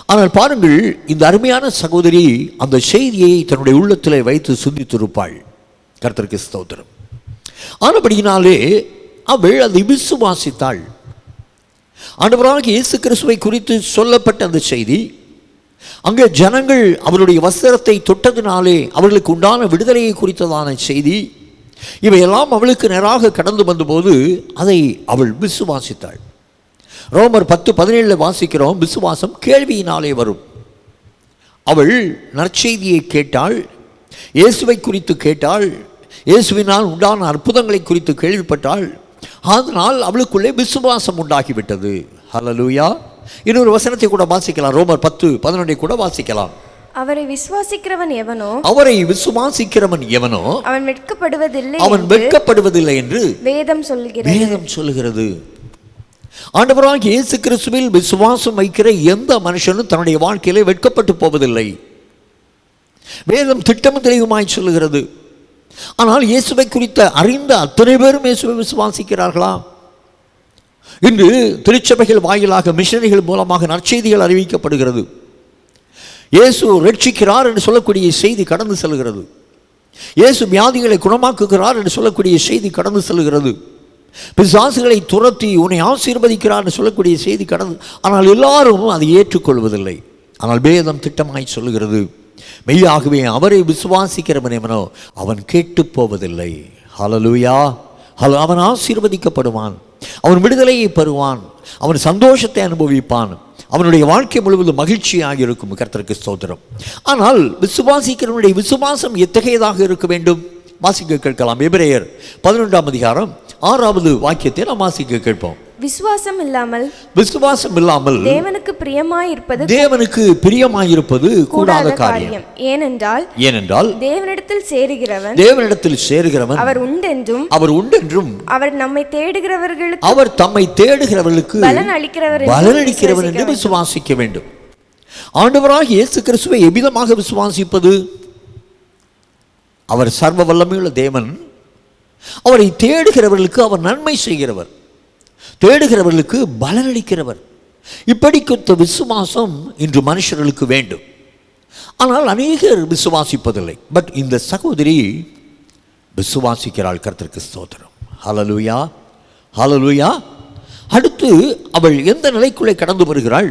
ஆனால் பாருங்கள், இந்த அருமையான சகோதரி அந்த செய்தியை தன்னுடைய உள்ளத்திலே வைத்து சிந்தித்திருப்பாள். கர்த்தருக்கு ஸ்தோத்திரம். ஆனபடியினாலே அவள் அதை விசுவாசித்தாள். ஆண்டவராகிய இயேசு கிறிஸ்துவை குறித்து சொல்லப்பட்ட அந்த செய்தி, அங்கே ஜனங்கள் அவருடைய வஸ்திரத்தை தொட்டதினாலே அவர்களுக்கு உண்டான விடுதலையை குறித்ததான செய்தி, இவையெல்லாம் அவளுக்கு நேராக கடந்து வந்தபோது அதை அவள் விசுவாசித்தாள். ரோமர் 10:17 வாசிக்கிறோம், விசுவாசம் கேள்வியினாலே வரும். அவள் நற்செய்தியை கேட்டாள், இயேசுவை குறித்து கேட்டாள், இயேசுவினால் உண்டான அற்புதங்களை குறித்து கேள்விப்பட்டாள். அதனால் அவளுக்குள்ளே விசுவாசம் உண்டாகிவிட்டது. ஹல்லேலூயா. இன்னொரு வசனத்தை கூட வாசிக்கலாம், ரோமர் 10:11 கூட வாசிக்கலாம். அவரை விசுவாசிக்கிறவன் எவனோ, அவரை விசுவாசிக்கிறவன் எவனோ அவன் வெட்கப்படுவதில்லை, அவன் வெட்கப்படுவதில்லை என்று வேதம் சொல்லுகிறது. ஆண்டவராகிய இயேசு கிறிஸ்துவில் விசுவாசம் வைக்கிற எந்த மனுஷனும் தன்னுடைய வாழ்க்கையிலே வெட்கப்பட்டு போவதில்லை. வேதம் திட்டமும் தெளிவுமாய் சொல்லுகிறது. ஆனால் இயேசுவை குறித்த அறிந்த அத்தனை பேரும் இயேசுவை விசுவாசிக்கிறார்களா? இன்று திருச்சபைகள் வாயிலாக மிஷனரிகள் மூலமாக நற்செய்திகள் அறிவிக்கப்படுகிறது. இயேசு ரட்சிக்கிறார் என்று சொல்லக்கூடிய செய்தி கடந்து செல்கிறது. இயேசு வியாதிகளை குணமாக்குகிறார் என்று சொல்லக்கூடிய செய்தி கடந்து செல்கிறது. பிசாசுகளை துரத்தி உன்னை ஆசீர்வதிக்கிறார் என்று சொல்லக்கூடிய செய்தி கடந்து, ஆனால் எல்லாரும் அதை ஏற்றுக்கொள்வதில்லை. ஆனால் வேதம் திட்டமாய் சொல்லுகிறது, மெய்யாகவே அவரை விசுவாசிக்கிறவன் எவனோ அவன் கேட்டு போவதில்லை. ஹல்லேலூயா. அவன் ஆசீர்வதிக்கப்படுவான், அவன் விடுதலையை பெறுவான், அவன் சந்தோஷத்தை அனுபவிப்பான், அவனுடைய வாழ்க்கை முழுவதும் மகிழ்ச்சியாக இருக்கும். கர்த்தருக்கு ஸ்தோத்திரம். ஆனால் விசுவாசிக்கிறவனுடைய விசுவாசம் எத்தகையதாக இருக்க வேண்டும்? வாசிக்க கேட்கலாம். எபிரேயர் 11:6 வாக்கியத்தை நாம் வாசிக்க கேட்போம். விசுவாசம் இல்லாமல் தேவனுக்கு பிரியமாயிருப்பது கூடாத காரியம். ஏனென்றால் தேவனிடத்தில் சேருகிறவன் அவர் உண்டென்றும் அவர் தம்மை தேடுகிறவர்களுக்கு பலன் அளிக்கிறவர் என்று விசுவாசிக்க வேண்டும். ஆண்டவராகிய இயேசு கிறிஸ்துவை எவ்விதமாக விசுவாசிப்பது? அவர் சர்வ வல்லமையுள்ள தேவன். அவரை தேடுகிறவர்களுக்கு அவர் நன்மை செய்கிறவர், தேடுகிறவர்களுக்கு பலனளிக்கிறவர். இப்படிப்பட்ட விசுவாசம் இன்று மனுஷர்களுக்கு வேண்டும். ஆனால் அநேகர் விசுவாசிப்பதில்லை. பட் இந்த சகோதரி விசுவாசிக்கிறாள். கர்த்தருக்கு ஸ்தோத்திரம். ஹல்லேலூயா, ஹல்லேலூயா. அடுத்து அவள் எந்த நிலைக்குள்ளே கடந்து வருகிறாள்?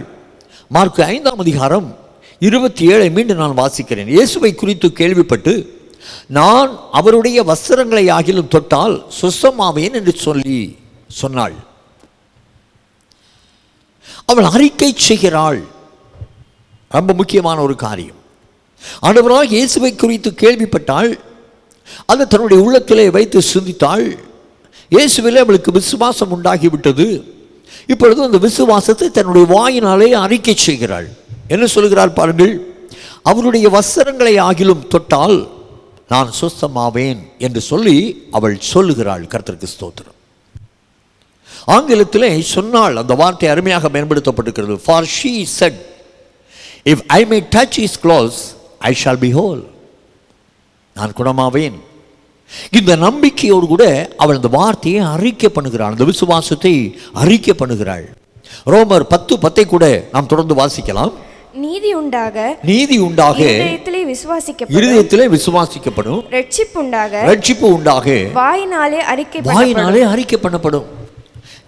மார்க் 5:27 மீண்டும் நான் வாசிக்கிறேன். இயேசுவை குறித்து கேள்விப்பட்டு, நான் அவருடைய வஸ்திரங்களை ஆகிலும் தொட்டால் சுத்தமாவேன் என்று சொன்னாள். அவள் அறிக்கை செய்கிறாள். ரொம்ப முக்கியமான ஒரு காரியம். ஆண்டவராகிய இயேசுவை குறித்து கேள்விப்பட்டாள், அதை தன்னுடைய உள்ளத்திலே வைத்து சிந்தித்தாள். இயேசுவிலே அவளுக்கு விசுவாசம் உண்டாகிவிட்டது. இப்பொழுது அந்த விசுவாசத்தை தன்னுடைய வாயினாலே அறிக்கை செய்கிறாள். என்ன சொல்கிறாள் பாருங்கள், அவருடைய வஸ்திரங்களை ஆகிலும் தொட்டால் நான் சுத்தமாவேன் என்று சொல்லி அவள் சொல்லுகிறாள். கர்த்தருக்கு ஸ்தோத்திரம். ஆங்கிலத்திலே சொன்னாள் அந்த வார்த்தை அருமையாக பயன்படுத்தப்பட்டிருக்கிறது. For she said, if I may touch his clothes, I shall be whole. நான் குணமாவேன். இந்த நம்பிக்கையோடு கூட அவள் அந்த வார்த்தையை அறிக்கை பண்ணுகிறாள், அந்த விசுவாசத்தை அறிக்கை பண்ணுகிறாள். ரோமர் 10:10 கூட நாம் தொடர்ந்து வாசிக்கலாம். நீதி உண்டாக இருதயத்திலே விசுவாசிக்கப்படும். ரட்சிப்பு உண்டாக வாயினாலே அறிக்கை பண்ணப்படும்.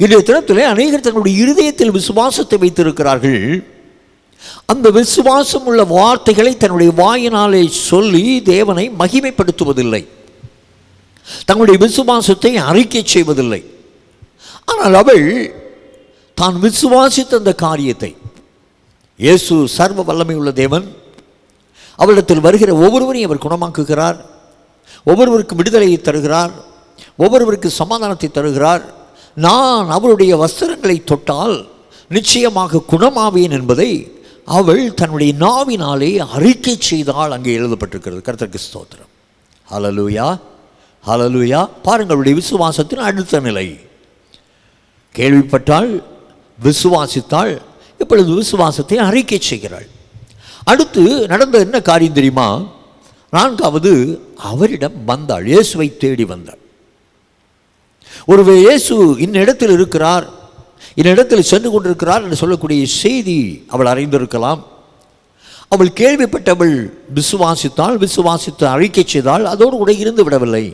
இன்றைய தினத்திலே அநேகர் தங்களுடைய இருதயத்தில் விசுவாசத்தை வைத்திருக்கிறார்கள். அந்த விசுவாசம் உள்ள வார்த்தைகளை தன்னுடைய வாயினாலே சொல்லி தேவனை மகிமைப்படுத்துவதில்லை, தங்களுடைய விசுவாசத்தை அறிக்கை செய்வதில்லை. ஆனால் அவள் தான் விசுவாசித்த அந்த காரியத்தை, இயேசு சர்வ வல்லமை உள்ள தேவன், அவரிடத்தில் வருகிற ஒவ்வொருவரையும் அவர் குணமாக்குகிறார், ஒவ்வொருவருக்கும் விடுதலையை தருகிறார், ஒவ்வொருவருக்கு சமாதானத்தை தருகிறார். நான் அவருடைய வஸ்திரங்களை தொட்டால் நிச்சயமாக குணமாவேன் என்பதை அவள் தன்னுடைய நாவினாலே அறிக்கை செய்தால் அங்கே எழுதப்பட்டிருக்கிறது. கர்த்தருக்கு ஸ்தோத்திரம். ஹல்லேலூயா, ஹல்லேலூயா. பாருங்கள், அவருடைய விசுவாசத்தின் அடுத்த நிலை. கேள்விப்பட்டால், விசுவாசித்தாள், இப்பொழுது விசுவாசத்தை அறிக்கை செய்கிறாள். அடுத்து நடந்த என்ன காரியம் தெரியுமா? 4வது, அவரிடம் வந்தாள், இயேசுவை தேடி வந்தாள். ஒருவேளை இயேசு இன்னிடத்தில் இருக்கிறார், இன்னிடத்தில் சென்று கொண்டிருக்கிறார் என்று சொல்லக்கூடிய செய்தி அவள் அறிந்திருக்கலாம். அவள் கேள்விப்பட்டவள் விசுவாசித்தாள், விசுவாசித்து அறிக்கை செய்தாள், அதோடு கூட இருந்து விடவில்லை.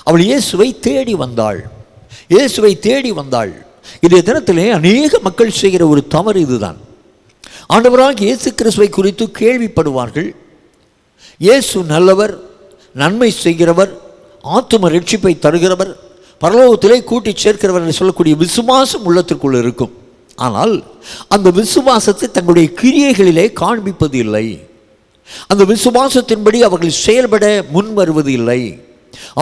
அவள் இயேசுவை தேடி வந்தாள், இயேசுவை தேடி வந்தாள். இன்றைய தினத்திலே அநேக மக்கள் செய்கிற ஒரு தவறு இதுதான். ஆண்டவராக இயேசு கிறிஸ்துவை குறித்து கேள்விப்படுவார்கள். இயேசு நல்லவர், நன்மை செய்கிறவர், ஆத்தும ரட்சிப்பை தருகிறவர், பரலோகத்திலே கூட்டி சேர்க்கிறவர் என்று சொல்லக்கூடிய விசுவாசம் உள்ளத்திற்குள் இருக்கும். ஆனால் அந்த விசுவாசத்தை தங்களுடைய கிரியைகளிலே காண்பிப்பது இல்லை. அந்த விசுவாசத்தின்படி அவர்கள் செயல்பட முன் வருவது இல்லை.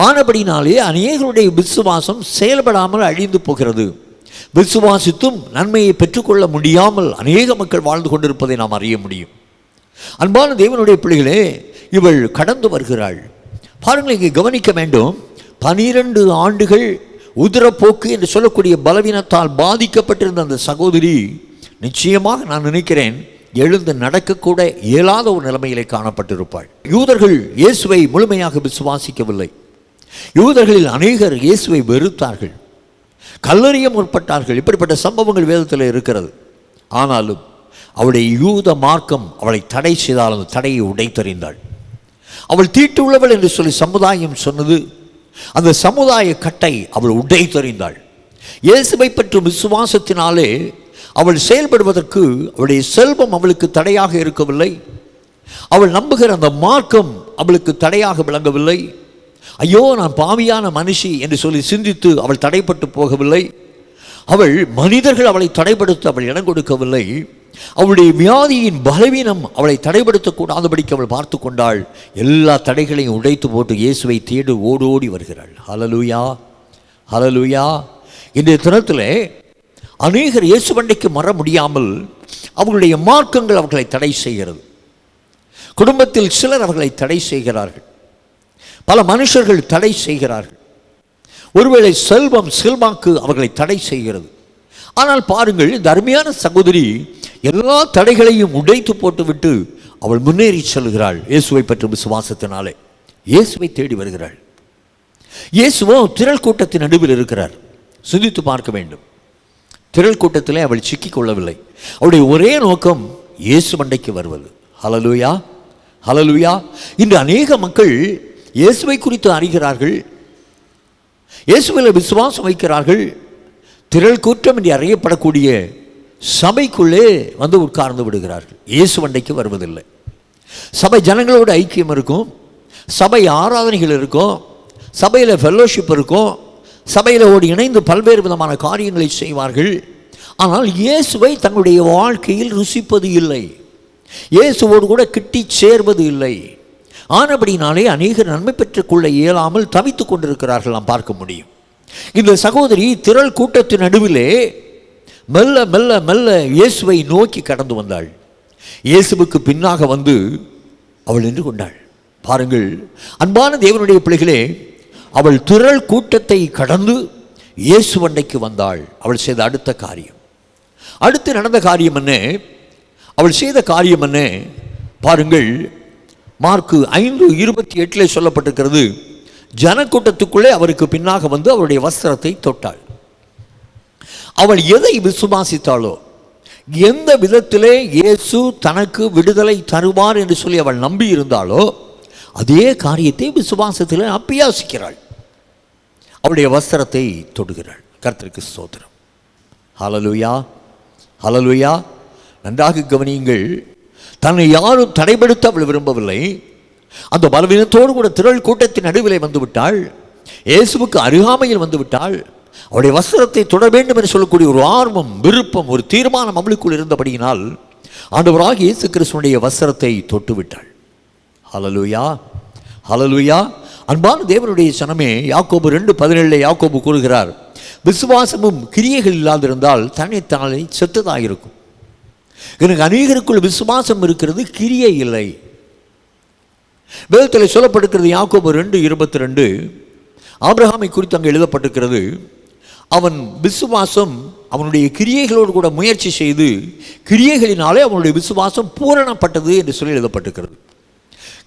ஆனபடினாலே அநேகருடைய விசுவாசம் செயல்படாமல் அழிந்து போகிறது. விசுவாசித்தும் நன்மையை பெற்றுக்கொள்ள முடியாமல் அநேக மக்கள் வாழ்ந்து கொண்டிருப்பதை நாம் அறிய முடியும். அன்பான தேவனுடைய பிள்ளைகளே, இவள் கடந்து வருகிறாள். பாருங்கள், இங்கே கவனிக்க வேண்டும். 12 ஆண்டுகள் உதிரப்போக்கு என்று சொல்லக்கூடிய பலவீனத்தால் பாதிக்கப்பட்டிருந்த அந்த சகோதரி நிச்சயமாக நான் நினைக்கிறேன் எழுந்து நடக்கக்கூட இயலாத ஒரு நிலைமையிலே காணப்பட்டிருப்பாள். யூதர்கள் இயேசுவை முழுமையாக விசுவாசிக்கவில்லை. யூதர்களில் அநேகர் இயேசுவை வெறுத்தார்கள், கல்லறிய முற்பட்டார்கள். இப்படிப்பட்ட சம்பவங்கள் வேதத்தில் இருக்கிறது. ஆனாலும் அவளுடைய யூத மார்க்கம் அவளை தடை செய்தால் அந்த தடையை உடைத்தறிந்தாள். அவள் தீட்டுள்ளவள் என்று சொல்லி சமுதாயம் சொன்னது, அந்த சமுதாய கட்டை அவள் உடைத்தறிந்தாள். இயேசுவை பற்றும் விசுவாசத்தினாலே அவள் செயல்படுவதற்கு அவளுடைய செல்வம் அவளுக்கு தடையாக இருக்கவில்லை. அவள் நம்புகிற அந்த மார்க்கம் அவளுக்கு தடையாக விளங்கவில்லை. ஐயோ, நான் பாவியான மனுஷி என்று சொல்லி சிந்தித்து அவள் தடைப்பட்டு போகவில்லை. அவள் மனிதர்கள் அவளை தடைப்படுத்த அவள் இடம் கொடுக்கவில்லை. அவளுடைய வியாதியின் பலவீனம் அவளை தடைப்படுத்தக்கூடாதபடிக்கு அவள் பார்த்து கொண்டாள். எல்லா தடைகளையும் உடைத்து போட்டு இயேசுவை தேடி ஓடோடி வருகிறாள். ஹல்லேலூயா, ஹல்லேலூயா. இன்றைய தினத்தில் அநேகர் இயேசுவண்டைக்கு வர முடியாமல் அவர்களுடைய மார்க்கங்கள் அவர்களை தடை செய்கிறது. குடும்பத்தில் சிலர் அவர்களை தடை செய்கிறார்கள், பல மனுஷர்கள் தடை செய்கிறார்கள். ஒருவேளை செல்வம் செல்வாக்கு அவர்களை தடை செய்கிறது. ஆனால் பாருங்கள், இந்த அருமையான சகோதரி எல்லா தடைகளையும் உடைத்து போட்டுவிட்டு அவள் முன்னேறி செல்கிறாள். இயேசுவை பற்றும் விசுவாசத்தினாலே இயேசுவை தேடி வருகிறாள். இயேசுவோ திரள் கூட்டத்தின் நடுவில் இருக்கிறார். சிந்தித்து பார்க்க வேண்டும். திரள் கூட்டத்திலே அவள் சிக்கிக் கொள்ளவில்லை. அவளுடைய ஒரே நோக்கம் இயேசு மண்டைக்கு வருவது. ஹல்லேலூயா, ஹல்லேலூயா. இன்று அநேக மக்கள் இயேசுவை குறித்து அறிகிறார்கள், இயேசுவில் விசுவாசம் வைக்கிறார்கள். திரள் கூட்டம் என்று அறியப்படக்கூடிய சபைக்குள்ளே வந்து உட்கார்ந்து விடுகிறார்கள். இயேசு மண்டைக்கு வருவதில்லை. சபை ஜனங்களோட ஐக்கியம் இருக்கும், சபை ஆராதனைகள் இருக்கும், சபையில் ஃபெல்லோஷிப் இருக்கும், சபையில் ஓடி இணைந்து பல்வேறு விதமான காரியங்களை செய்வார்கள். ஆனால் இயேசுவை தங்களுடைய வாழ்க்கையில் ருசிப்பது இல்லை, இயேசுவோடு கூட கிட்டி சேர்வது இல்லை. ஆனபடினாலே அநேகர் நன்மை பெற்றுக்கொள்ள இயலாமல் தவித்து கொண்டிருக்கிறார்கள், நாம் பார்க்க முடியும். இந்த சகோதரி திரள் கூட்டத்தின் நடுவிலே மெல்ல மெல்ல மெல்ல இயேசுவை நோக்கி கடந்து வந்தாள். இயேசுவுக்கு பின்னாக வந்து அவள் நின்று கொண்டாள். பாருங்கள் அன்பான தேவனுடைய பிள்ளைகளே, அவள் திரள் கூட்டத்தை கடந்து இயேசு அண்டைக்கு வந்தாள். அவள் செய்த அடுத்த காரியம், அடுத்து நடந்த காரியம் என்ன? அவள் செய்த காரியம் என்ன? பாருங்கள், மார்க்கு 5:28 சொல்லப்பட்டிருக்கிறது. ஜனக்கூட்டத்துக்குள்ளே அவருக்கு பின்னாக வந்து அவருடைய வஸ்திரத்தை தொட்டாள். அவள் எதை விசுவாசித்தாளோ, எந்த விதத்திலே இயேசு தனக்கு விடுதலை தருவார் என்று சொல்லி அவள் நம்பி இருந்தாலோ அதே காரியத்தை விசுவாசத்தில் அபியாசிக்கிறாள். அவளுடைய வஸ்திரத்தை தொடுகிறாள். கர்த்தருக்கு ஸ்தோத்திரம். ஹல்லேலூயா, ஹல்லேலூயா. நன்றாக கவனியுங்கள். தன்னை யாரும் தடைபடுத்த அவள் விரும்பவில்லை. அந்த பலவீனத்தோடு கூட திரள் கூட்டத்தின் நடுவிலே வந்துவிட்டாள். இயேசுவுக்கு அருகாமையில் வந்துவிட்டாள். அவருடைய வஸ்திரத்தை தொட வேண்டும் என்று சொல்லக்கூடிய ஒரு ஆர்வம், விருப்பம், ஒரு தீர்மானம் அவளுக்குள் இருந்தபடியினால் ஆண்டவராகிய இயேசு கிறிஸ்துவினுடைய வஸ்திரத்தை தொட்டுவிட்டாள். ஹல்லேலூயா, ஹல்லேலூயா. அன்பான தேவனுடைய சனமே, யாக்கோபு 2:17 யாக்கோபு கூறுகிறார், விசுவாசமும் கிரியைகள் இல்லாதிருந்தால் தன்னைத்தானே செத்ததாக இருக்கும். எனக்கு அநேகருக்குள் விசுவாசம் இருக்கிறது, கிரியை இல்லை. வேதத்தில் சொல்லப்பட்டிருக்கிறது யாக்கோபு 2:22 ஆபிரகாமை குறித்து அங்கே எழுதப்பட்டிருக்கிறது. அவன் விசுவாசம் அவனுடைய கிரியைகளோடு கூட முயற்சி செய்து கிரியைகளினாலே அவனுடைய விசுவாசம் பூரணப்பட்டது என்று சொல்லி எழுதப்பட்டிருக்கிறது.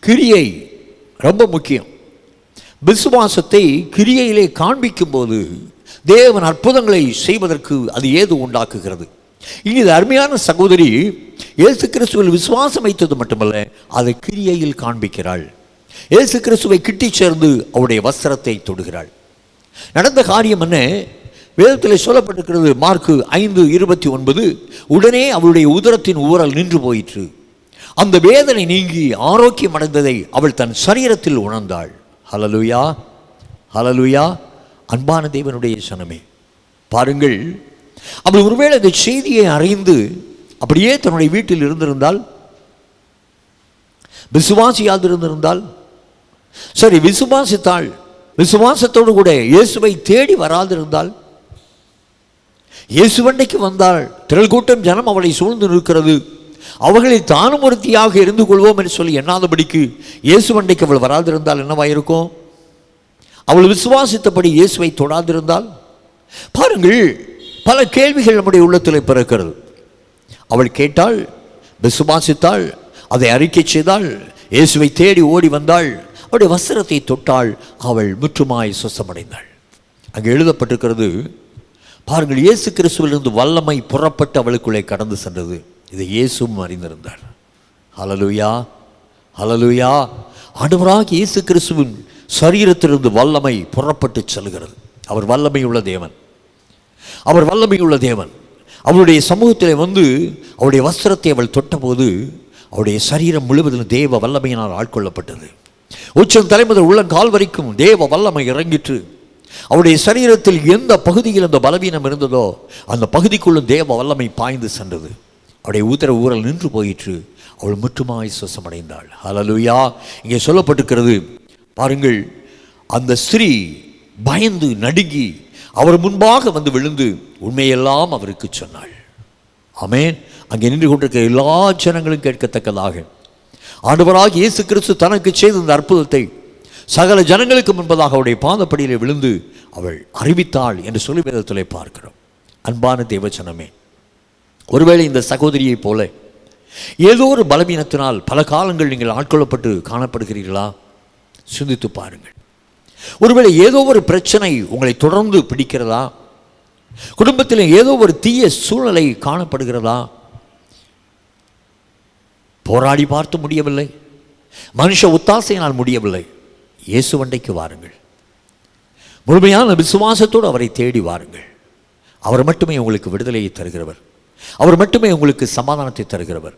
கிரியை ரொம்ப முக்கியம். விசுவாசத்தை கிரியையிலே காண்பிக்கும் போது தேவன் அற்புதங்களை செய்வதற்கு அது ஏது உண்டாக்குகிறது. இங்கே அருமையான சகோதரி இயேசு கிறிஸ்துவில் விசுவாசம் வைத்தது மட்டுமல்ல, அதை கிரியையில் காண்பிக்கிறாள். இயேசு கிறிஸ்துவை கிட்டி சேர்ந்து அவருடைய வஸ்திரத்தை தொடுகிறாள். நடந்த காரியம் என்ன? வேதத்தில் சொல்லப்பட்டிருக்கிறது. மார்க்கு 5:29 உடனே அவளுடைய உதரத்தின் ஊறல் நின்று போயிற்று. அந்த வேதனை நீங்கி ஆரோக்கியம் அடைந்ததை அவள் தன் சரீரத்தில் உணர்ந்தாள். ஹல்லேலூயா, ஹல்லேலூயா. அன்பான தேவனுடைய சனமே, பாருங்கள், அவள் ஒருவேளை இந்த செய்தியை அறிந்து அப்படியே தன்னுடைய வீட்டில் இருந்திருந்தால், விசுவாசியாது இருந்திருந்தால் சரி, விசுவாசித்தாள், விசுவாசத்தோடு கூட இயேசுவை தேடி வராதிருந்தால், இயேசுவண்டைக்கு வந்தாள், திரள் கூட்டம் ஜனம் அவளை சூழ்ந்து நிற்கிறது, அவர்களில் தானும் ஒருத்தியாக இருந்து கொள்வோம் என்று சொல்லி எண்ணாதபடிக்கு இயேசுவண்டைக்கு அவள் வராதிருந்தால் என்னவாயிருக்கும்? அவள் விசுவாசித்தபடி இயேசுவை தொடாதிருந்தால், பாருங்கள், பல கேள்விகள் நம்முடைய உள்ளத்தில் பிறக்கிறது. அவள் கேட்டாள், விசுவாசித்தாள், அதை அறிக்கை செய்தாள், இயேசுவை தேடி ஓடி வந்தாள், அவருடைய வஸ்திரத்தை தொட்டாள், அவள் முற்றுமாய் சுத்தமடைந்தாள். அங்கே எழுதப்பட்டிருக்கிறது, பாருங்கள், இயேசு கிறிஸ்துவிலிருந்து வல்லமை புறப்பட்டு அவளுக்குள்ளே கடந்து சென்றது. இதை இயேசுவும் அறிந்திருந்தார். ஹல்லேலூயா, ஹல்லேலூயா. ஆண்டவராகிய இயேசு கிறிஸ்துவின் சரீரத்திலிருந்து வல்லமை புறப்பட்டு செல்கிறது. அவர் வல்லமையுள்ள தேவன், அவர் வல்லமையுள்ள தேவன். அவருடைய சமூகத்தில் வந்து அவருடைய வஸ்திரத்தை அவள் தொட்டபோது அவருடைய சரீரம் முழுவதும் தேவ வல்லமையினால் ஆட்கொள்ளப்பட்டது. உச்சம் தலைமுதல் உள்ளங்கால் வரைக்கும் தேவ வல்லமை இறங்கிற்று. அவருடைய சரீரத்தில் எந்த பகுதியில் அந்த பலவீனம் இருந்ததோ அந்த பகுதிக்குள்ளும் தேவ வல்லமை பாய்ந்து சென்றது. அவருடைய உதர ஊரல் நின்று போயிற்று. அவள் முற்றுமாய் சுத்தமடைந்தாள். ஹல்லேலூயா. இங்கே சொல்லப்பட்டிருக்கிறது, பாருங்கள், அந்த ஸ்திரீ பயந்து நடுங்கி அவர் முன்பாக வந்து விழுந்து உண்மையெல்லாம் அவருக்கு சொன்னாள். ஆமென். அங்கே நின்று கொண்டிருக்கிற எல்லா ஜனங்களும் கேட்கத்தக்கதாக ஆண்டவராகிய இயேசு கிறிஸ்து தனக்கு செய்த இந்த அற்புதத்தை சகல ஜனங்களுக்கு முன்பதாக அவருடைய பாதப்படியிலே விழுந்து அவள் அறிவித்தாள் என்று சொல்லி வேதத்திலே பார்க்கிறோம். அன்பான தேவஜனமே, ஒருவேளை இந்த சகோதரியை போல ஏதோ ஒரு பலவீனத்தினால் பல காலங்கள் நீங்கள் ஆட்கொள்ளப்பட்டு காணப்படுகிறீர்களா? சிந்தித்து பாருங்கள். ஒருவேளை ஏதோ ஒரு பிரச்சனை உங்களை தொடர்ந்து பிடிக்கிறதா? குடும்பத்தில் ஏதோ ஒரு தீய சூழ்நிலை காணப்படுகிறதா? போராடி பார்த்து முடியவில்லை, மனுஷ ஒத்தாசையினால் முடியவில்லை, இயேசுவண்டைக்கு வாருங்கள். முழுமையான விசுவாசத்தோடு அவரை தேடி வாருங்கள். அவர் மட்டுமே உங்களுக்கு விடுதலையை தருகிறவர், அவர் மட்டுமே உங்களுக்கு சமாதானத்தை தருகிறவர்.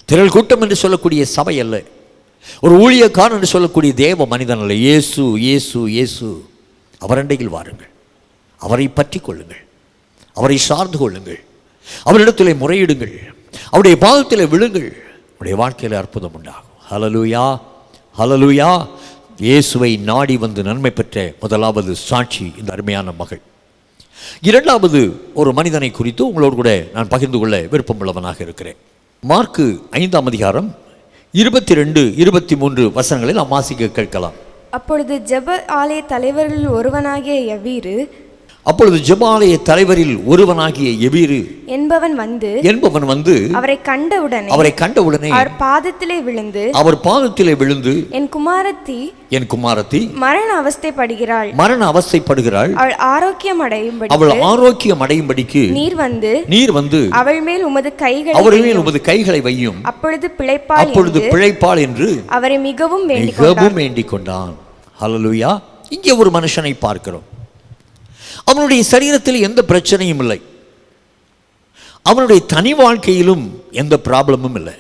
திரள் கூட்டம் என்று சொல்லக்கூடிய சபை அல்ல, ஒரு ஊழியக்காரன் என்று சொல்லக்கூடிய தேவ மனிதன் அல்ல. இயேசு, இயேசு, இயேசு. அவரண்டையில் வாருங்கள், அவரை பற்றி கொள்ளுங்கள், அவரை சார்ந்து கொள்ளுங்கள், அவரிடத்திலே முறையிடுங்கள், அவருடைய பாதத்தில் விழுங்கள். அவருடைய வாழ்க்கையில் அற்புதம் உண்டாகும். ஹல்லேலூயா, ஹல்லேலூயா. இயேசுவை நாடி வந்து நன்மை பெற்ற முதலாவது சாட்சி இந்த அருமையான மகள். இரண்டாவது ஒரு மனிதனை குறித்து உங்களோடு கூட நான் பகிர்ந்து கொள்ள விருப்பமுள்ளவனாக இருக்கிறேன். மார்க்கு 5ஆம் அதிகாரம் 22-23 வசனங்களில் நாம் வாசிக்க கேட்கலாம். அப்பொழுது ஜெப ஆலய தலைவர்களில் ஒருவனாகிய யவீரு, அப்பொழுது ஜெபாலய தலைவரில் ஒருவனாகிய எவீரு என்பவன் வந்து அவரை கண்டவுடனே அவர் பாதத்திலே விழுந்து என் குமாரத்தி மரண அவஸ்தைப்படுகிறாள் அவள் ஆரோக்கியம் அடையும்படிக்கு நீர் வந்து அவள் மேல் உமது கைகளை வையும், அப்பொழுது பிழைப்பாள் என்று அவரை மிகவும் வேண்டிக் கொண்டான். ஹல்லேலூயா. இங்கே ஒரு மனுஷனை பார்க்கிறோம். அவனுடைய சரீரத்தில் எந்த பிரச்சனையும் இல்லை, அவனுடைய தனி வாழ்க்கையிலும் எந்த ப்ராப்ளமும் இல்லை.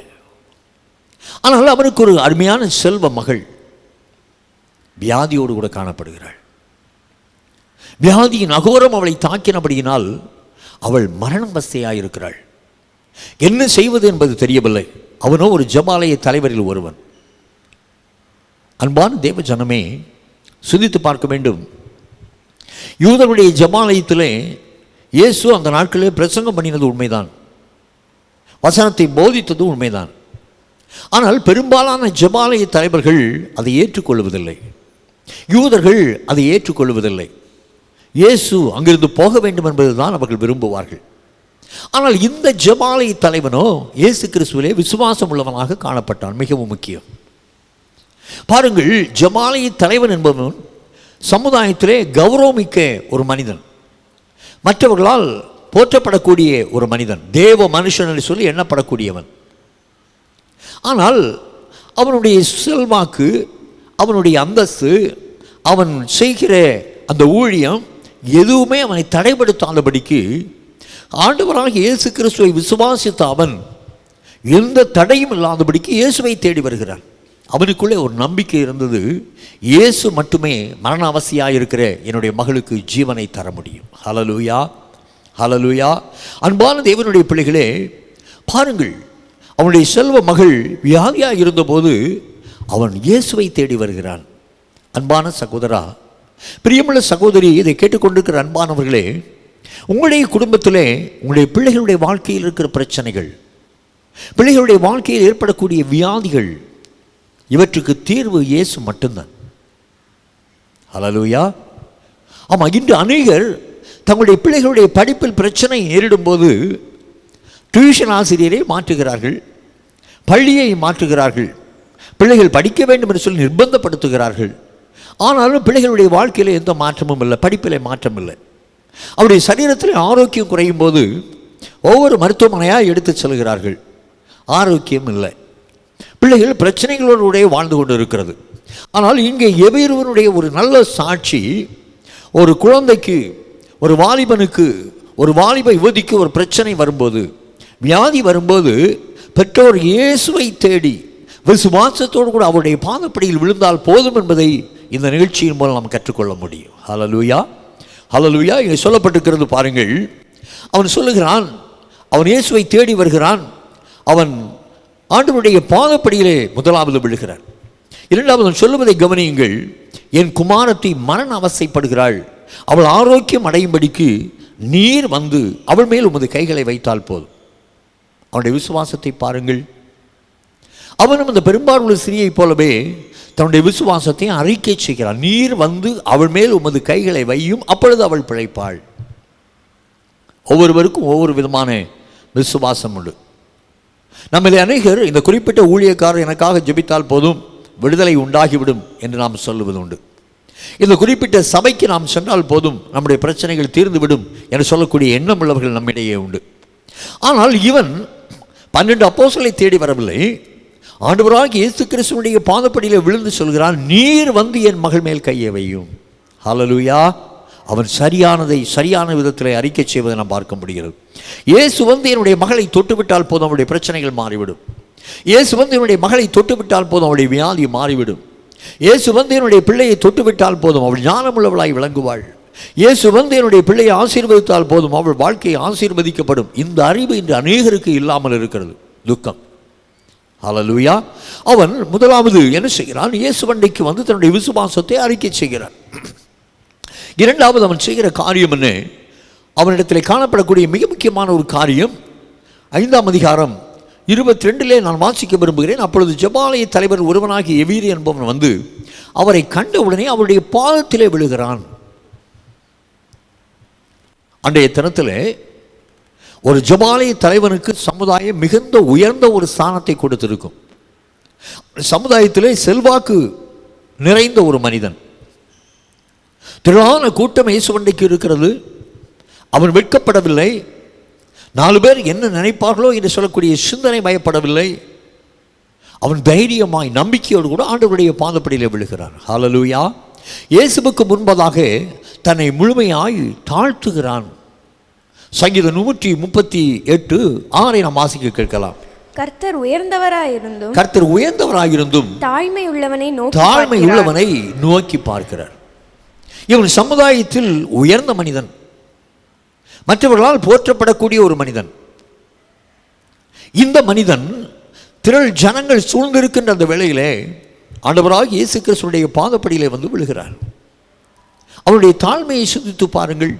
ஆனால் அவனுக்கு ஒரு அருமையான செல்வ மகள் வியாதியோடு கூட காணப்படுகிறாள். வியாதியின் அகோரம் அவளை தாக்கினபடியினால் அவள் மரணவஸ்தையாயிருக்கிறாள். என்ன செய்வது என்பது தெரியவில்லை. அவனோ ஒரு ஜெபாலய தலைவரில் ஒருவன். அன்பான தேவ ஜனமே, சிந்தித்து பார்க்க வேண்டும். யூதருடைய ஜெபாலயத்திலே இயேசு அந்த நாட்களிலே பிரசங்கம் பண்ணினது உண்மைதான், வசனத்தை போதித்தது உண்மைதான். ஆனால் பெரும்பாலான ஜெபாலய தலைவர்கள் அதை ஏற்றுக்கொள்வதில்லை, யூதர்கள் அதை ஏற்றுக்கொள்வதில்லை. இயேசு அங்கிருந்து போக வேண்டும் என்பதுதான் அவர்கள் விரும்புவார்கள். ஆனால் இந்த ஜெபாலய தலைவனோ இயேசு கிறிஸ்துவிலே விசுவாசம் உள்ளவனாக காணப்பட்டான். மிகவும் முக்கியம். பாருங்கள், ஜெபாலய தலைவன் என்பவன் சமுதாயத்திலே கௌரவமிக்க ஒரு மனிதன், மற்றவர்களால் போற்றப்படக்கூடிய ஒரு மனிதன், தேவ மனுஷன் என்று சொல்லி எண்ணப்படக்கூடியவன். ஆனால் அவனுடைய செல்வாக்கு, அவனுடைய அந்தஸ்து, அவன் செய்கிற அந்த ஊழியம் எதுவுமே அவனை தடைப்படுத்தாதபடிக்கு ஆண்டவராக இயேசு கிறிஸ்துவை விசுவாசித்த அவன் எந்த தடையும் இல்லாதபடிக்கு இயேசுவை தேடி வருகிறான். அவனுக்குள்ளே ஒரு நம்பிக்கை இருந்தது, இயேசு மட்டுமே மரண அவசியாக இருக்கிற என்னுடைய மகளுக்கு ஜீவனை தர முடியும். ஹல்லேலூயா, ஹல்லேலூயா. அன்பான தேவனுடைய பிள்ளைகளே, பாருங்கள், அவனுடைய செல்வ மகள் வியாதியாக இருந்தபோது அவன் இயேசுவை தேடி வருகிறான். அன்பான சகோதரா, பிரியமுள்ள சகோதரி, இதை கேட்டுக்கொண்டிருக்கிற அன்பானவர்களே, உங்களுடைய குடும்பத்திலே உங்களுடைய பிள்ளைகளுடைய வாழ்க்கையில் இருக்கிற பிரச்சனைகள், பிள்ளைகளுடைய வாழ்க்கையில் ஏற்படக்கூடிய வியாதிகள், இவற்றுக்கு தீர்வு இயேசு மட்டும்தான். ஹல்லேலூயா. ஆமாம், இன்று அநேகர் தங்களுடைய பிள்ளைகளுடைய படிப்பில் பிரச்சனை நேரிடும் போது டியூஷன் ஆசிரியரை மாற்றுகிறார்கள், பள்ளியை மாற்றுகிறார்கள், பிள்ளைகள் படிக்க வேண்டும் என்று சொல்லி நிர்பந்தப்படுத்துகிறார்கள். ஆனாலும் பிள்ளைகளுடைய வாழ்க்கையில் எந்த மாற்றமும் இல்லை, படிப்பிலே மாற்றம் இல்லை. அவருடைய சரீரத்தில் ஆரோக்கியம் குறையும் போது ஒவ்வொரு மருத்துவமனையாக எடுத்து செல்கிறார்கள், ஆரோக்கியம் இல்லை. பிள்ளைகள் பிரச்சனைகளோடு வாழ்ந்து கொண்டு இருக்கிறது. ஆனால் இங்கே எவருவனுடைய ஒரு நல்ல சாட்சி, ஒரு குழந்தைக்கு, ஒரு வாலிபனுக்கு, ஒரு வாலிப யுவதிக்கு ஒரு பிரச்சனை வரும்போது, வியாதி வரும்போது பெற்றோர் இயேசுவை தேடி விசுவாசத்தோடு கூட அவருடைய பாதப்படியில் விழுந்தால் போதும் என்பதை இந்த நிகழ்ச்சியின் மூலம் நாம் கற்றுக்கொள்ள முடியும். ஹல்லேலூயா, ஹல்லேலூயா. இங்கே சொல்லப்பட்டிருக்கிறது பாருங்கள். அவன் சொல்லுகிறான், அவன் இயேசுவை தேடி வருகிறான். அவன் ஆண்டவருடைய பாதப்படியிலே முதலாவது விழுகிறார். இரண்டாவது சொல்லுவதை கவனியுங்கள், என் குமாரத்தி மரண அவஸ்தைப்படுகிறாள், அவள் ஆரோக்கியம் அடையும்படிக்கு நீர் வந்து அவள் மேல் உமது கைகளை வைத்தால் போதும். அவனுடைய விசுவாசத்தை பாருங்கள். அவனும் அந்த பெரும்பாலுள்ள ஸ்திரியை போலவே தன்னுடைய விசுவாசத்தை அறிக்கை செய்கிறான். நீர் வந்து அவள் மேல் உமது கைகளை வையும், அப்பொழுது அவள் பிழைப்பாள். ஒவ்வொருவருக்கும் ஒவ்வொரு விதமான விசுவாசம் உண்டு. நம்மளே அநேகர் இந்த குறிப்பிட்ட ஊழியக்காரர் எனக்காக ஜெபித்தால் போதும் விடுதலை உண்டாகிவிடும் என்று நாம் சொல்லுவது உண்டு. இந்த குறிப்பிட்ட சபைக்கு நாம் சென்றால் போதும் நம்முடைய பிரச்சனைகள் தீர்ந்துவிடும் என்று சொல்லக்கூடிய எண்ணம் உள்ளவர்கள் நம்மிடையே உண்டு. ஆனால் இவன் 12 அப்போஸ்தலரை தேடி வரவில்லை, ஆண்டவராகிய இயேசு கிறிஸ்துவினுடைய பாதப்படியில் விழுந்து சொல்கிறான், நீர் வந்து என் மகள் மேல் கையை வையும். ஹல்லேலூயா. அவன் சரியான விதத்தில் அறிக்கை செய்வதை நாம் பார்க்க முடிகிறது. இயேசு வந்து என்னுடைய மகளை தொட்டுவிட்டால் போதும் அவருடைய பிரச்சனைகள் மாறிவிடும். இயேசு வந்து என்னுடைய மகளை தொட்டுவிட்டால் போதும் அவருடைய வியாதி மாறிவிடும். இயேசு வந்து என்னுடைய பிள்ளையை தொட்டுவிட்டால் போதும் அவள் ஞானமுள்ளவளாய் விளங்குவாள். இயேசு வந்து என்னுடைய பிள்ளையை ஆசீர்வதித்தால் போதும் அவள் வாழ்க்கையை ஆசீர்வதிக்கப்படும். இந்த அறிவு இன்று அநேகருக்கு இல்லாமல் இருக்கிறது. துக்கம். ஹல்லேலூயா. அவன் முதலாவது என்ன செய்கிறான்? இயேசுவண்டைக்கு வந்து தன்னுடைய விசுவாசத்தை அறிக்கை செய்கிறான். இரண்டாவது அவன் செய்கிற காரியம் என்ன? அவனிடத்தில் காணப்படக்கூடிய மிக முக்கியமான ஒரு காரியம் 5ஆம் அதிகாரம் 22 நான் வாசிக்க விரும்புகிறேன். அப்பொழுது ஜெபாலய தலைவர் ஒருவனாகிய எவீரு என்பவன் வந்து அவரை கண்டவுடனே அவருடைய பாதத்திலே விழுகிறான். அன்றைய தினத்தில் ஒரு ஜெபாலய தலைவனுக்கு சமுதாயம் மிகுந்த உயர்ந்த ஒரு ஸ்தானத்தை கொடுத்திருக்கும். சமுதாயத்திலே செல்வாக்கு நிறைந்த ஒரு மனிதன். திரளான கூட்டம் இயேசுவண்டைக்கு இருக்கிறது. அவன் வெட்கப்படவில்லை. 4 பேர் என்ன நினைப்பார்களோ என்று சொல்லக்கூடிய சிந்தனை பயப்படவில்லை. அவன் தைரியமாய் நம்பிக்கையோடு கூட ஆண்டவருடைய பாதப்படியிலே விழுகிறான். ஹல்லேலூயா. இயேசுவுக்கு முன்பதாக தன்னை முழுமையாய் தாழ்த்துகிறான். சங்கீதம் 138:6 நாம் வாசிக்க கேட்கலாம். கர்த்தர் உயர்ந்தவராயிருந்தும் தாழ்மை உள்ளவனை நோக்கி பார்க்கிறார். இவன் சமுதாயத்தில் உயர்ந்த மனிதன், மற்றவர்களால் போற்றப்படக்கூடிய ஒரு மனிதன். இந்த மனிதன் திரள் ஜனங்கள் சூழ்ந்திருக்கின்ற அந்த வேளையிலே ஆண்டவராகிய இயேசு கிறிஸ்துவினுடைய பாதப்படியிலே வந்து விழுகிறார். அவருடைய தாழ்மையை சிந்தித்து பாருங்கள்.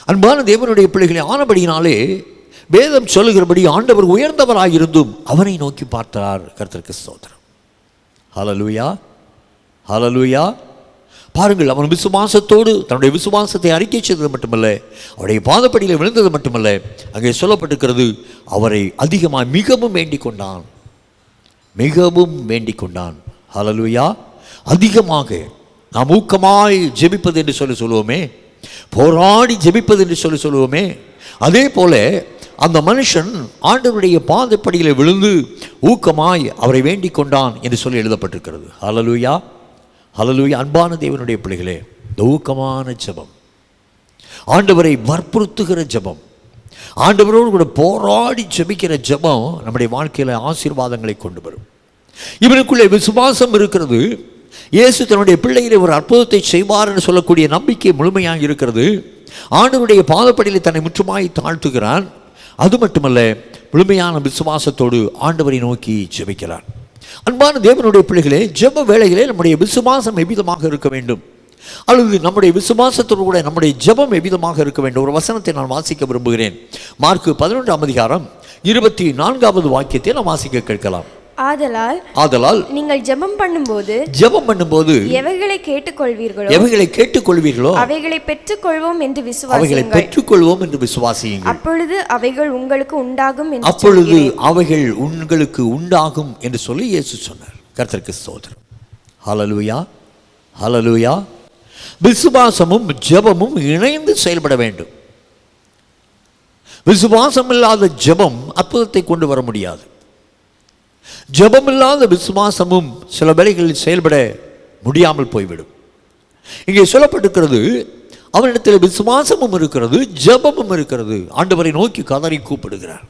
அன்பான தேவனுடைய பிள்ளைகளை, ஆனபடியினாலே வேதம் சொல்லுகிறபடி ஆண்டவர் உயர்ந்தவராயிருந்தும் அவனை நோக்கி பார்த்தார். கர்த்தருக்கு ஸ்தோத்திரம். ஹல்லேலூயா, ஹல்லேலூயா. பாருங்கள், அவன் விசுவாசத்தோடு தன்னுடைய விசுவாசத்தை அறிக்கை செய்தது மட்டுமல்ல, அவருடைய பாதப்படியில் விழுந்தது மட்டுமல்ல, அங்கே சொல்லப்பட்டிருக்கிறது, அவரை அதிகமாக மிகவும் வேண்டிக் கொண்டான். மிகவும் வேண்டிக் கொண்டான். ஹல்லேலூயா. அதிகமாக நாம் ஊக்கமாய் ஜெபிப்பது என்று சொல்லுவோமே, போராடி ஜெபிப்பது என்று சொல்லுவோமே, அதே போல அந்த மனுஷன் ஆண்டவருடைய பாதப்படியில் விழுந்து ஊக்கமாய் அவரை வேண்டிக் கொண்டான் என்று சொல்லி எழுதப்பட்டிருக்கிறது. ஹல்லேலூயா, ஹல்லேலூயா. அன்பான தேவனுடைய பிள்ளைகளே, இந்த ஊக்கமான ஜெபம், ஆண்டவரை வற்புறுத்துகிற ஜெபம், ஆண்டவரோடு கூட போராடி ஜெபிக்கிற ஜெபம் நம்முடைய வாழ்க்கையில் ஆசீர்வாதங்களை கொண்டு வரும். இவனுக்குள்ளே விசுவாசம் இருக்கிறது. இயேசு தன்னுடைய பிள்ளைகளை ஒரு அற்புதத்தை செய்வார் என்று சொல்லக்கூடிய நம்பிக்கை முழுமையாக இருக்கிறது. ஆண்டவருடைய பாதப்படியில் தன்னை முற்றுமாய் தாழ்த்துகிறான். அது மட்டுமல்ல, முழுமையான விசுவாசத்தோடு ஆண்டவரை நோக்கி ஜெபிக்கிறான். அன்பான தேவனுடைய பிள்ளைகளே, ஜெப வேளையிலே நம்முடைய விசுவாசம் எவ்விதமாக இருக்க வேண்டும், அல்லது நம்முடைய விசுவாசத்தோடு கூட நம்முடைய ஜெபம் எவ்விதமாக இருக்க வேண்டும்? ஒரு வசனத்தை நான் வாசிக்க விரும்புகிறேன். மார்க்கு 11:24 வாக்கியத்தை நாம் வாசிக்க கேட்கலாம். ஆதலால் நீங்கள் ஜெபம் பண்ணும்போது எவைகளை கேட்டுக்கொள்வீர்களோ அவைகளை பெற்றுக்கொள்வோம் என்று விசுவாசியுங்கள். அப்பொழுது அவைகள் உங்களுக்கு உண்டாகும் என்று சொல்லி இயேசு சொன்னார். கர்த்தருக்கு ஸ்தோத்திரம். ஹல்லேலூயா, ஹல்லேலூயா. விசுவாசமும் ஜெபமும் இணைந்து செயல்பட வேண்டும். விசுவாசம் இல்லாத ஜெபம் அற்புதத்தை கொண்டு வர முடியாது. ஜெபமில்லாத விசுவாசமும் சில வேளைகளில் செயல்பட முடியாமல் போய்விடும். இங்கே சொல்லப்பட்டிருக்கிறது, அவனிடத்தில் விசுவாசமும் இருக்கிறது, ஜெபமும் இருக்கிறது. ஆண்டவரை நோக்கி கதறி கூப்பிடுகிறார்.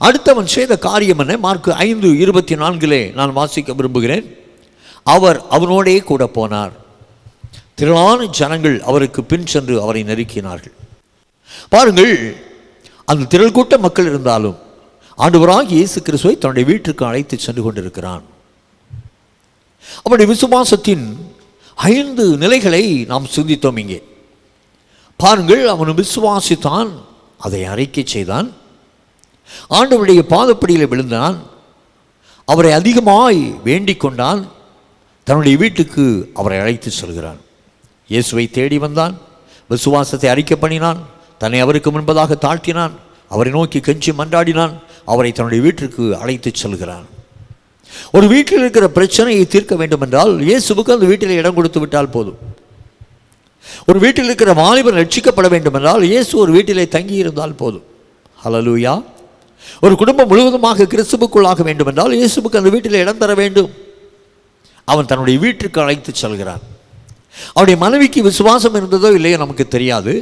அடுத்தவன் செய்த காரியம் என்ன? மார்க்கு 5:24 நான் வாசிக்க விரும்புகிறேன். அவர் அவனோடே கூட போனார். திரளான ஜனங்கள் அவருக்கு பின் சென்று அவரை நெருக்கினார்கள். பாருங்கள், அந்த திரள் கூட்ட மக்கள் இருந்தாலும் ஆண்டவராகிய இயேசு கிறிஸ்துவை தன்னுடைய வீட்டுக்கு அழைத்து சென்று கொண்டிருக்கிறான். அவருடைய விசுவாசத்தின் 5 நிலைகளை நாம் சிந்தித்தோம். இங்கே பாருங்கள், அவன் விசுவாசித்தான், அதை அறிக்கை செய்தான், ஆண்டவருடைய பாதப்படியில் விழுந்தான், அவரை அதிகமாய் வேண்டிக் கொண்டான், தன்னுடைய வீட்டுக்கு அவரை அழைத்து செல்கிறான். இயேசுவை தேடி வந்தான், விசுவாசத்தை அறிக்கை பண்ணினான், தன்னை அவருக்கு முன்பதாக தாழ்த்தினான், அவரை நோக்கி கெஞ்சி மன்றாடினான், அவரை தன்னுடைய வீட்டிற்கு அழைத்து செல்கிறான். ஒரு வீட்டில் இருக்கிற பிரச்சனையை தீர்க்க வேண்டும் என்றால் இயேசுவுக்கு அந்த வீட்டில் இடம் கொடுத்து விட்டால் போதும். ஒரு வீட்டில் இருக்கிற வாலிபன் ரட்சிக்கப்பட வேண்டும் என்றால் இயேசு ஒரு வீட்டிலே தங்கி இருந்தால் போதும். ஹல்லேலூயா. ஒரு குடும்பம் முழுவதுமாக கிறிஸ்துவுக்குள்ளாக வேண்டும் என்றால் இயேசுவுக்கு அந்த வீட்டில் இடம் தர வேண்டும். அவன் தன்னுடைய வீட்டிற்கு அழைத்து செல்கிறான். அவனுடைய மனைவிக்கு விசுவாசம் இருந்ததோ இல்லையோ நமக்கு தெரியாது.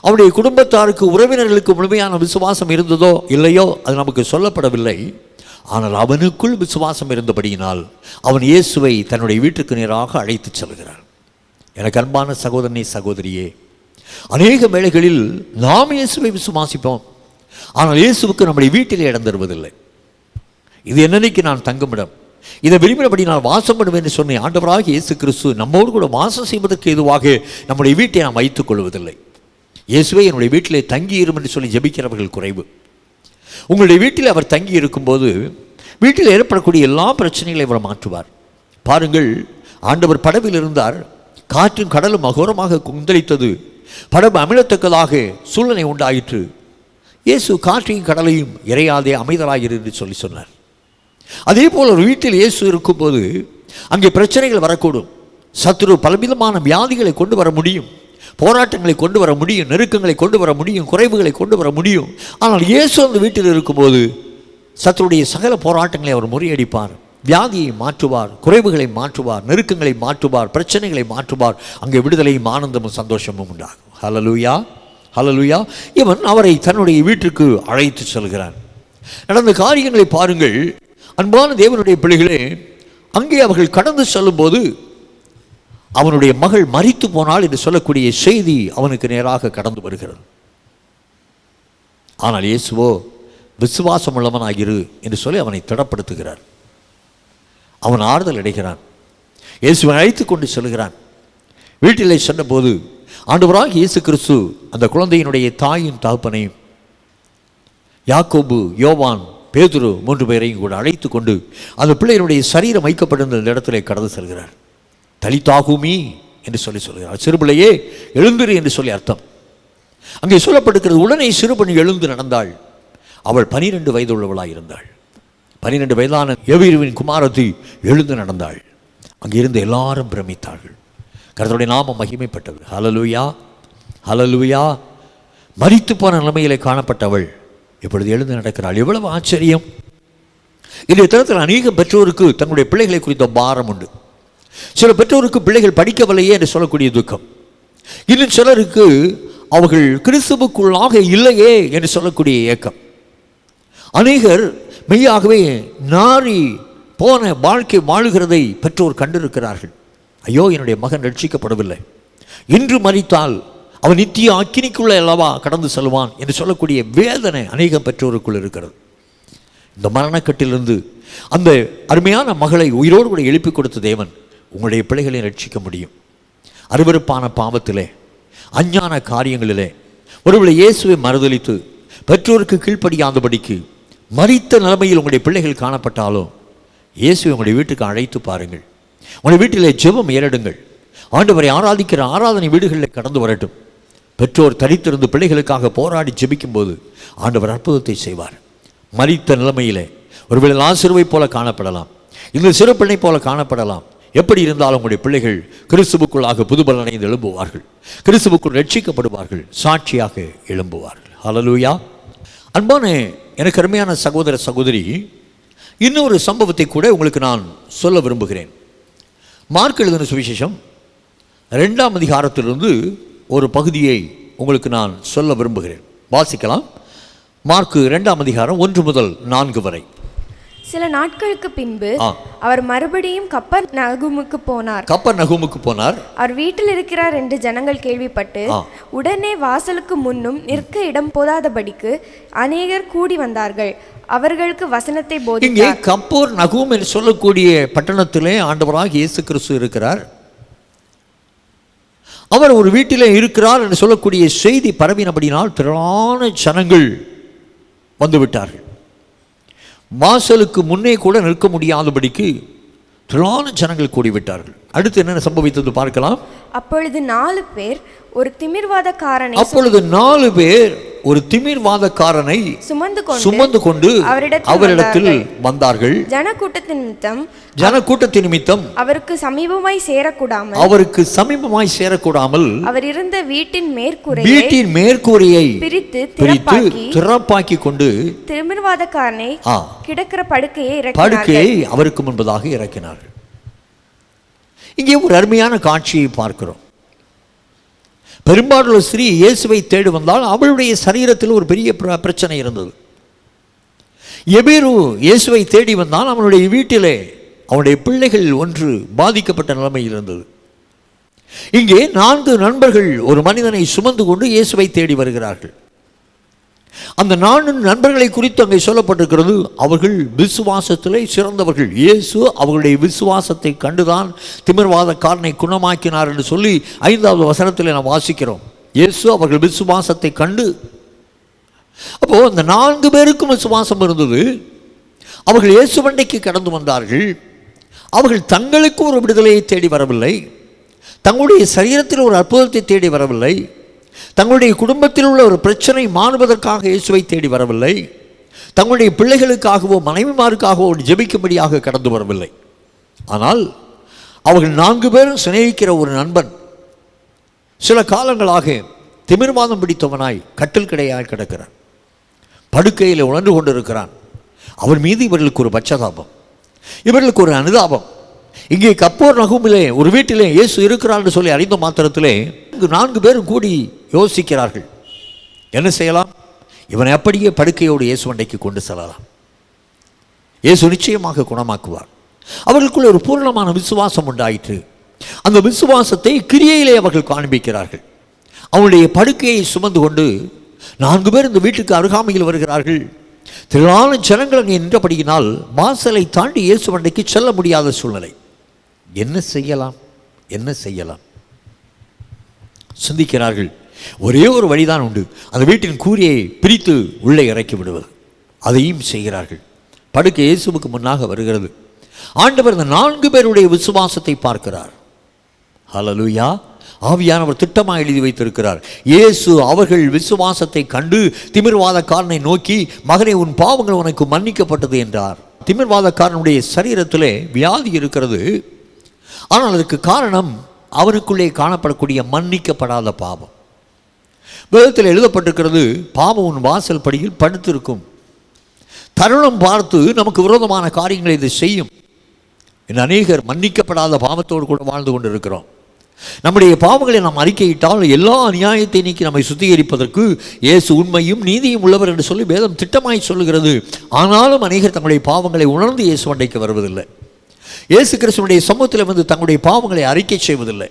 அவனுடைய குடும்பத்தாருக்கு, உறவினர்களுக்கு முழுமையான விசுவாசம் இருந்ததோ இல்லையோ அது நமக்கு சொல்லப்படவில்லை. ஆனால் அவனுக்குள் விசுவாசம் இருந்தபடியினால் அவன் இயேசுவை தன்னுடைய வீட்டுக்கு நேராக அழைத்து செல்கிறான். எனக்கு அன்பான சகோதரனே, சகோதரியே, அநேக வேளைகளில் நாம் இயேசுவை விசுவாசிப்போம், ஆனால் இயேசுவுக்கு நம்முடைய வீட்டிலே இடம் தருவதில்லை. இது என்னன்னைக்கு நான் தங்குமிடம், இதை விரும்பினபடி நான் வாசம் பண்ணுவேன் என்று சொன்ன ஆண்டவராக இயேசு கிறிஸ்து நம்மோடு கூட வாசம் செய்வதற்கு எதுவாக நம்முடைய வீட்டை நாம் வைத்துக் கொள்வதில்லை. இயேசுவை என்னுடைய வீட்டிலே தங்கியிரும் என்று சொல்லி ஜெபிக்கிறவர்கள் குறைவு. உங்களுடைய வீட்டில் அவர் தங்கி இருக்கும்போது வீட்டில் ஏற்படக்கூடிய எல்லா பிரச்சனைகளையும் அவர் மாற்றுவார். பாருங்கள், ஆண்டவர் படவில் இருந்தார், காற்றும் கடலும் அகோரமாக கொந்தளித்தது, படகு அமிழத்தக்கதாக சூழ்நிலை உண்டாயிற்று. இயேசு காற்றையும் கடலையும் இறையாதே அமைதலாயிரு என்று சொன்னார். அதே போல் ஒரு வீட்டில் இயேசு இருக்கும்போது அங்கே பிரச்சனைகள் வரக்கூடும். சத்துரு பலவிதமான வியாதிகளை கொண்டு வர முடியும், போராட்டங்களை கொண்டு வர முடியும், நெருக்கங்களை கொண்டு வர முடியும், குறைவுகளை கொண்டு வர முடியும். ஆனால் இயேசு அந்த வீட்டில் இருக்கும்போது சத்துருடைய சகல போராட்டங்களை அவர் முறியடிப்பார், வியாதியை மாற்றுவார், குறைவுகளை மாற்றுவார், நெருக்கங்களை மாற்றுவார், பிரச்சனைகளை மாற்றுவார். அங்கே விடுதலையும் ஆனந்தமும் சந்தோஷமும் உண்டாகும். ஹல்லேலூயா, ஹல்லேலூயா. இவன் அவரை தன்னுடைய வீட்டிற்கு அழைத்து செல்கிறான். நடந்த காரியங்களை பாருங்கள் அன்பான தேவனுடைய பிள்ளைகளே. அங்கே அவர்கள் கடந்து செல்லும்போது அவனுடைய மகள் மரித்து போனாள் என்று சொல்லக்கூடிய செய்தி அவனுக்கு நேராக கடந்து வருகிறது. ஆனால் இயேசுவோ விசுவாசம் உள்ளவனாகிரு என்று சொல்லி அவனை திடப்படுத்துகிறார். அவன் ஆறுதல் அடைகிறான். இயேசுவை அழைத்து கொண்டு செல்கிறான். வீட்டிலே சென்றபோது ஆண்டவராக இயேசு கிறிஸ்து அந்த குழந்தையினுடைய தாயின் தகப்பனையும் யாக்கோபு, யோவான், பேதுரு 3 பேரையும் கூட அழைத்து கொண்டு அந்த பிள்ளையினுடைய சரீரம் வைக்கப்பட்டிருந்த இடத்திலே கடந்து செல்கிறார். தலிதாகுமி என்று சொல்லி சொல்கிறார். சிறுபிள்ளையே எழுந்திரு என்று சொல்லி அர்த்தம். அங்கே சொல்லப்பட்டிருக்கிறது, உடனே சிறுபணி எழுந்து நடந்தாள். அவள் 12 வயது உள்ளவளாக இருந்தாள். 12 வயதான எவீருவின் குமாரத்தி எழுந்து நடந்தாள். அங்கிருந்து எல்லாரும் பிரமித்தார்கள். கர்த்தருடைய நாமம் மகிமைப்பட்டது. ஹல்லேலூயா, ஹல்லேலூயா. மரித்து போன நிலைமையிலே காணப்பட்டவள் இப்பொழுது எழுந்து நடக்கிறாள். எவ்வளவு ஆச்சரியம்! இன்றைய தரத்தில் அநேக பெற்றோருக்கு தன்னுடைய பிள்ளைகளை குறித்த பாரம் உண்டு. சில பெற்றோருக்கு பிள்ளைகள் படிக்கவில்லையே என்று சொல்லக்கூடிய துக்கம். இன்னும் சிலருக்கு அவர்கள் கிறிஸ்துவுக்குள்ளாக இல்லையே என்று சொல்லக்கூடிய ஏக்கம். அநேகர் மெய்யாகவே நாரி போன வாழ்க்கை வாழுகிறதை பெற்றோர் கண்டிருக்கிறார்கள். ஐயோ, என்னுடைய மகன் ரட்சிக்கப்படவில்லை, இன்று மரித்தால் அவன் நித்திய அக்கினிக்குள்ளே அல்லவா கடந்து செல்வான் என்று சொல்லக்கூடிய வேதனை அநேக பெற்றோருக்குள் இருக்கிறது. இந்த மரணக்கட்டிலிருந்து அந்த அருமையான மகளை உயிரோடு கூட எழுப்பி கொடுத்த தேவன் உங்களுடைய பிள்ளைகளை ரட்சிக்க முடியும். அருவருப்பான பாவத்திலே, அஞ்ஞான காரியங்களிலே ஒருவேளை இயேசுவை மறுதலித்து பெற்றோருக்கு கீழ்ப்படியாதபடிக்கு மரித்த நிலைமையில் உங்களுடைய பிள்ளைகள் காணப்பட்டாலும் இயேசுவை உங்களுடைய வீட்டுக்கு அழைத்து பாருங்கள். உங்களுடைய வீட்டிலே ஜெபம் ஏறெடுங்கள். ஆண்டவரை ஆராதிக்கிற ஆராதனை வீடுகளில் கடந்து வரட்டும். பெற்றோர் தரித்திருந்து பிள்ளைகளுக்காக போராடி ஜெபிக்கும்போது ஆண்டவர் அற்புதத்தை செய்வார். மரித்த நிலைமையிலே ஒருவேளை லாசருவை போல காணப்படலாம், இந்த சிறு பிள்ளை போல காணப்படலாம். எப்படி இருந்தாலும் உங்களுடைய பிள்ளைகள் கிறிஸ்துவுக்குள்ளாக புதுபலன் அடைந்து எழும்புவார்கள், கிறிஸ்துவுக்குள் ரட்சிக்கப்படுவார்கள், சாட்சியாக எழும்புவார்கள். ஹல்லேலூயா. அன்பான எனக்கு அருமையான சகோதர சகோதரி, இன்னொரு சம்பவத்தை கூட உங்களுக்கு நான் சொல்ல விரும்புகிறேன். மார்க் எழுதின சுவிசேஷம் 2ஆம் அதிகாரத்திலிருந்து ஒரு பகுதியை உங்களுக்கு நான் சொல்ல விரும்புகிறேன். வாசிக்கலாம். மார்க் 2ஆம் அதிகாரம் 1 முதல் 4 வரை. சில நாட்களுக்கு பின்பு அவர் மறுபடியும் கப்பர்நகூமுக்கு போனார். அவர் வீட்டில் இருக்கிறார் என்று ஜனங்கள் கேள்விப்பட்டு உடனே வாசலுக்கு முன்னும் நிற்க இடம் போதாதபடிக்கு அநேகர் கூடி வந்தார்கள். அவர்களுக்கு வசனத்தை போதித்தார். இங்கே கப்பர்நகூம் என்று சொல்லக்கூடிய பட்டணத்திலே ஆண்டவராக இயேசு கிறிஸ்து இருக்கிறார். அவர் ஒரு வீட்டிலே இருக்கிறார் என்று சொல்லக்கூடிய செய்தி பரவினபடினால் திரளான ஜனங்கள் வந்துவிட்டார்கள். வாசலுக்கு முன்னே கூட நிற்க முடியாதபடிக்கு திரளான ஜனங்கள் கூடிவிட்டார்கள். அடுத்து என்ன சம்பவித்தது பார்க்கலாம். அப்பொழுது 4 பேர் ஒரு திமிர்வாதக்காரனை சுமந்து கொண்டு அவரிடத்தில் வந்தார்கள். ஜனக்கூட்டத்தின் நிமித்தம் அவருக்கு சமீபமாய் சேரக்கூடாமல் அவர் இருந்த வீட்டின் மேற்கூரையை பிரித்து திறப்பாக்கி கொண்டு திமிர்வாதக்காரனை கிடக்கிற படுக்கையை அவருக்கு முன்பதாக இறக்கினார்கள். இங்கே ஒரு அருமையான காட்சியை பார்க்கிறோம். பெரும்பாலுள்ள ஸ்திரீ இயேசுவை தேடி வந்தால் அவளுடைய சரீரத்தில் ஒரு பெரிய பிரச்சனை இருந்தது. எபேரு இயேசுவை தேடி வந்தால் அவனுடைய வீட்டிலே அவனுடைய பிள்ளைகள் ஒன்று பாதிக்கப்பட்ட நிலைமையில் இருந்தது. இங்கே 4 நண்பர்கள் ஒரு மனிதனை சுமந்து கொண்டு இயேசுவை தேடி வருகிறார்கள். அந்த 4 நண்பர்களை குறித்து அங்கே சொல்லப்பட்டிருக்கிறது, அவர்கள் விசுவாசத்திலே சிறந்தவர்கள். இயேசு அவர்களுடைய விசுவாசத்தை கண்டுதான் திமிர்வாதக்காரனை குணமாக்கினார் என்று சொல்லி 5வது வசனத்தில் நாம் வாசிக்கிறோம். இயேசு அவர்கள் விசுவாசத்தை கண்டு, அப்போ அந்த 4 பேருக்கும் விசுவாசம் இருந்தது. அவர்கள் இயேசு வண்டைக்கு கடந்து வந்தார்கள். அவர்கள் தங்களுக்கு ஒரு விடுதலையை தேடி வரவில்லை, தங்களுடைய சரீரத்தில் ஒரு அற்புதத்தை தேடி வரவில்லை, தங்களுடைய குடும்பத்தில் உள்ள ஒரு பிரச்சனை மாறுவதற்காக இயேசுவை தேடி வரவில்லை. தங்களுடைய பிள்ளைகளுக்காகவோ மனைவிமாருக்காகவோ ஜெபிக்கும்படியாக கடந்து வரவில்லை. ஆனால் அவர்கள் 4 பேரும் சிநேகிக்கிற ஒரு நண்பன் சில காலங்களாக திமிர்வாதம் பிடித்தவனாய் கட்டில் கிடையாய் கிடக்கிறான். படுக்கையில் உணர்ந்து கொண்டிருக்கிறான். அவர் மீது இவர்களுக்கு ஒரு பச்சதாபம், இவர்களுக்கு ஒரு அனுதாபம். இங்கே கப்போர் நகூமிலே ஒரு வீட்டிலே இயேசு இருக்கிறார் என்று சொல்லி அறிந்த மாத்திரத்திலே 4 பேரும் கூடி யோசிக்கிறார்கள், என்ன செய்யலாம்? இவனை அப்படியே படுக்கையோடு இயேசு அண்டைக்கு கொண்டு செல்லலாம். இயேசு நிச்சயமாக குணமாக்குவார். அவர்களுக்குள்ள ஒரு பூர்ணமான விசுவாசம் உண்டாயிற்று. அந்த விசுவாசத்தை கிரியையிலே அவர்கள் காண்பிக்கிறார்கள். அவனுடைய படுக்கையை சுமந்து கொண்டு 4 பேர் இந்த வீட்டுக்கு அருகாமையில் வருகிறார்கள். திரளான ஜனங்கள் அங்கே நின்றபடியினால் வாசலை தாண்டி இயேசு அண்டைக்கு செல்ல முடியாத சூழ்நிலை. என்ன செய்யலாம், என்ன செய்யலாம் சிந்திக்கிறார்கள். ஒரே ஒரு வழிதான் உண்டு, அந்த வீட்டின் கூரையை பிரித்து உள்ளே இறக்கி விடுவது. அதையும் செய்கிறார்கள். படுக்கை இயேசுவுக்கு முன்னாக வருகிறது. ஆண்டவர் இந்த 4 பேருடைய விசுவாசத்தை பார்க்கிறார். ஹல்லேலூயா. ஆவியானவர் திட்டமாக எழுதி வைத்திருக்கிறார். இயேசு அவர்கள் விசுவாசத்தை கண்டு திமிர்வாதக்காரனை நோக்கி, மகனே, உன் பாவங்கள் உனக்கு மன்னிக்கப்பட்டது என்றார். திமிர்வாதக்காரனுடைய சரீரத்திலே வியாதி இருக்கிறது. ஆனால் அதற்கு காரணம் அவனுக்குள்ளே காணப்படக்கூடிய மன்னிக்கப்படாத பாவம். வேதத்தில் எழுதப்பட்டிருக்கிறது, பாவம் உன் வாசல் படியில் படுத்திருக்கும். தருணம் பார்த்து நமக்கு விரோதமான காரியங்களை இது செய்யும். இன்னும் அநேகர் மன்னிக்கப்படாத பாவத்தோடு கூட வாழ்ந்து கொண்டு இருக்கிறோம். நம்முடைய பாவங்களை நாம் அறிக்கையிட்டால் எல்லா அநியாயத்தை நீக்கி நம்மை சுத்திகரிப்பதற்கு இயேசு உண்மையும் நீதியும் உள்ளவர் என்று சொல்லி வேதம் திட்டமாய் சொல்லுகிறது. ஆனாலும் அநேகர் தங்களுடைய பாவங்களை உணர்ந்து இயேசு அண்டைக்கு வருவதில்லை. இயேசு கிறிஸ்துவினுடைய சமூகத்தில் வந்து தங்களுடைய பாவங்களை அறிக்கை செய்வதில்லை.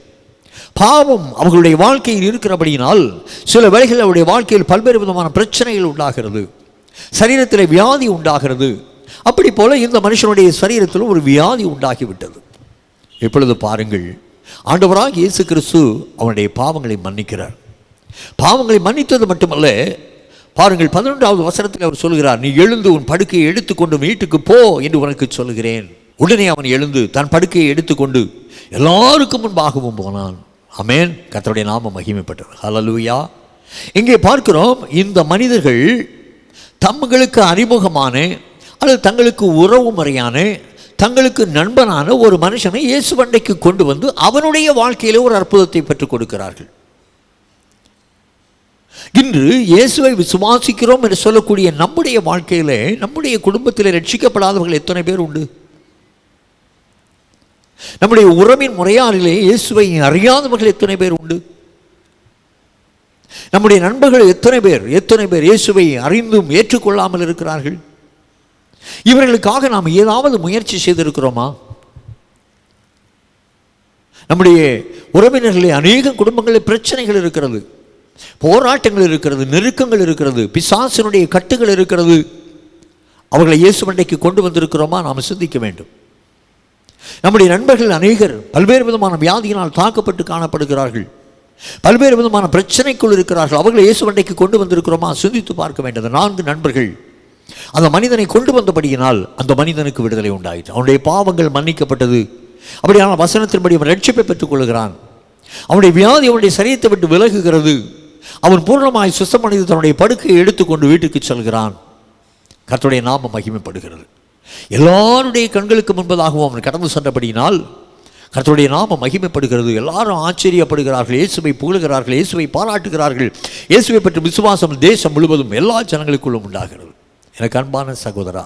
பாவம் அவர்களுடைய வாழ்க்கையில் இருக்கிறபடியினால் சில வேளைகளில் அவருடைய வாழ்க்கையில் பல்வேறு விதமான பிரச்சனைகள் உண்டாகிறது, சரீரத்தில் வியாதி உண்டாகிறது. அப்படி போல இந்த மனுஷனுடைய சரீரத்தில் ஒரு வியாதி உண்டாகிவிட்டது. இப்பொழுது பாருங்கள், ஆண்டவராக இயேசு கிறிஸ்து அவனுடைய பாவங்களை மன்னிக்கிறார். பாவங்களை மன்னித்தது மட்டுமல்ல, பாருங்கள் 11வது வசனத்தில் அவர் சொல்கிறார், நீ எழுந்து உன் படுக்கையை எடுத்துக்கொண்டு வீட்டுக்கு போ என்று உனக்கு சொல்கிறேன். உடனே அவன் எழுந்து தன் படுக்கையை எடுத்துக்கொண்டு எல்லாருக்கும் முன்பாகவும் போனான். ஆமென். கர்த்தருடைய நாமம் மகிமைப்பட்டது. ஹல்லேலூயா. இங்கே பார்க்கிறோம், இந்த மனிதர்கள் தங்களுக்கு அறிமுகமான அல்லது தங்களுக்கு உறவு முறையான தங்களுக்கு நண்பனான ஒரு மனுஷனை இயேசு அண்டைக்கு கொண்டு வந்து அவனுடைய வாழ்க்கையிலே ஒரு அற்புதத்தை பெற்றுக் கொடுக்கிறார்கள். இன்று இயேசுவை விசுவாசிக்கிறோம் என்று சொல்லக்கூடிய நம்முடைய வாழ்க்கையிலே, நம்முடைய குடும்பத்தில் ரட்சிக்கப்படாதவர்கள் எத்தனை பேர் உண்டு? நம்முடைய உறவின் முறையாரிலே இயேசுவை அறியாதவர்கள் எத்தனை பேர் உண்டு? நம்முடைய நண்பர்கள் எத்தனை பேர் இயேசுவை அறிந்தும் ஏற்றுக்கொள்ளாமல் இருக்கிறார்கள்? இவர்களுக்காக நாம் ஏதாவது முயற்சி செய்திருக்கிறோமா? நம்முடைய உறவினர்களே அநேக குடும்பங்களில் பிரச்சனைகள் இருக்கிறது, போராட்டங்கள் இருக்கிறது, நெருக்கங்கள் இருக்கிறது, பிசாசினுடைய கட்டுகள் இருக்கிறது. அவர்களை இயேசு அண்டைக்கு கொண்டு வந்திருக்கிறோமா? நாம் சிந்திக்க வேண்டும். நம்முடைய நண்பர்கள் அநேகர் பல்வேறு விதமான வியாதியினால் தாக்கப்பட்டு காணப்படுகிறார்கள், பல்வேறு விதமான பிரச்சனைக்குள் இருக்கிறார்கள். அவர்களை இயேசு அண்டைக்கு கொண்டு வந்திருக்கிறோமா? சிந்தித்து பார்க்க வேண்டும். 4 நண்பர்கள் அந்த மனிதனை கொண்டு வந்தபடியினால் அந்த மனிதனுக்கு விடுதலை உண்டாயிற்று. அவனுடைய பாவங்கள் மன்னிக்கப்பட்டது. அப்படியான வசனத்தின்படி அவன் ரட்சிப்பை பெற்றுக் கொள்கிறான். அவனுடைய வியாதி அவனுடைய சரீரத்தை விட்டு விலகுகிறது. அவன் பூர்ணமாய் சுத்தமடைந்து தன்னுடைய படுக்கையை எடுத்துக்கொண்டு வீட்டுக்கு செல்கிறான். கர்த்தருடைய நாமம் மகிமைப்படுகிறது. எல்லாருடைய கண்களுக்கு முன்பதாகவும் அவன் கடந்து சென்றபடியினால் கர்த்தருடைய நாமம் மகிமைப்படுகிறது. எல்லாரும் ஆச்சரியப்படுகிறார்கள், இயேசுவை புகழுகிறார்கள், இயேசுவை பாராட்டுகிறார்கள். இயேசுவை பற்றி விசுவாசம் தேசம் முழுவதும் எல்லா ஜனங்களுக்குள்ளும் உண்டாகிறது. எனக்கு அன்பான சகோதரா,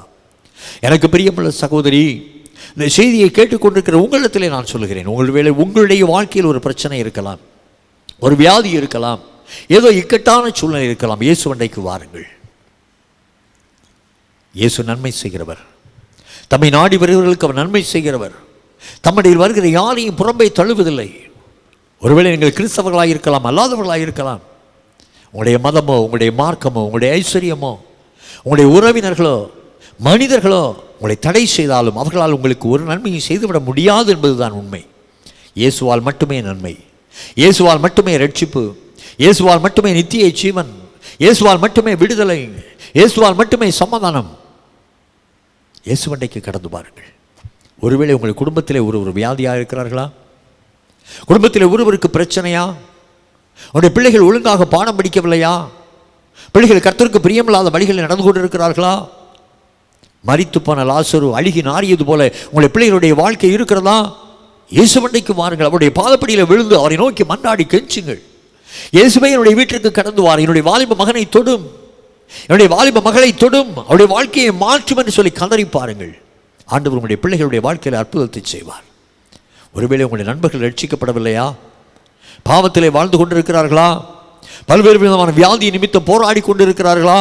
எனக்கு பிரியமுள்ள சகோதரி, இந்த செய்தியை கேட்டுக்கொண்டிருக்கிற உங்களிடத்திலே நான் சொல்லுகிறேன், உங்களுடைய வாழ்க்கையில் ஒரு பிரச்சனை இருக்கலாம், ஒரு வியாதி இருக்கலாம், ஏதோ இக்கட்டான சூழ்நிலை இருக்கலாம். இயேசு அண்டைக்கு வாருங்கள். இயேசு நன்மை செய்கிறவர். தம்மை நாடி வருகிறவர்களுக்கு அவர் நன்மை செய்கிறவர். தம்முடைய வருகிற யாரையும் புறம்பே தள்ளுவதில்லை. ஒருவேளை நீங்கள் கிறிஸ்தவர்களாக இருக்கலாம், அல்லாதவர்களாக இருக்கலாம். உங்களுடைய மதமோ, உங்களுடைய மார்க்கமோ, உங்களுடைய ஐஸ்வர்யமோ, உங்களுடைய உறவினர்களோ, மனிதர்களோ உங்களை தடை செய்தாலும் அவர்களால் உங்களுக்கு ஒரு நன்மையை செய்துவிட முடியாது என்பதுதான் உண்மை. இயேசுவால் மட்டுமே நன்மை, இயேசுவால் மட்டுமே ரட்சிப்பு, இயேசுவால் மட்டுமே நித்திய ஜீவன், இயேசுவால் மட்டுமே விடுதலை, இயேசுவால் மட்டுமே சமாதானம். இயேசு அண்டைக்கு கடந்து பாருங்கள். ஒருவேளை உங்கள் குடும்பத்திலே ஒரு வியாதியாக இருக்கிறார்களா? குடும்பத்தில் ஒருவருக்கு பிரச்சனையா? அவருடைய பிள்ளைகள் ஒழுங்காக பாடம் படிக்கவில்லையா? பிள்ளைகள் கர்த்தருக்கு பிரியமில்லாத வழிகளில் நடந்து கொண்டிருக்கிறார்களா? மரித்து போன லாசரு அழுகி நாறியது போல உங்களுடைய பிள்ளைகளுடைய வாழ்க்கை இருக்கிறதா? இயேசுவண்டைக்கு வாருங்கள். அவருடைய பாதப்படியில் விழுந்து அவரை நோக்கி மன்றாடி கெஞ்சுங்கள். இயேசுவே, என்னுடைய வீட்டிற்கு கடந்து வார், என்னுடைய வாலிப மகனை தொடும், என்னுடைய வாலிப மகளை தொடும், அவருடைய வாழ்க்கையை மாற்றும் என்று சொல்லி கதறி பாருங்கள். ஆண்டவர் உங்களுடைய பிள்ளைகளுடைய வாழ்க்கையில் அற்புதத்தை செய்வார். ஒருவேளை உங்களுடைய நண்பர்கள் ரட்சிக்கப்படவில்லையா? பாவத்திலே வாழ்ந்து கொண்டிருக்கிறார்களா? பல்வேறு விதமான வியாதி நிமித்தம் போராடி கொண்டிருக்கிறார்களா?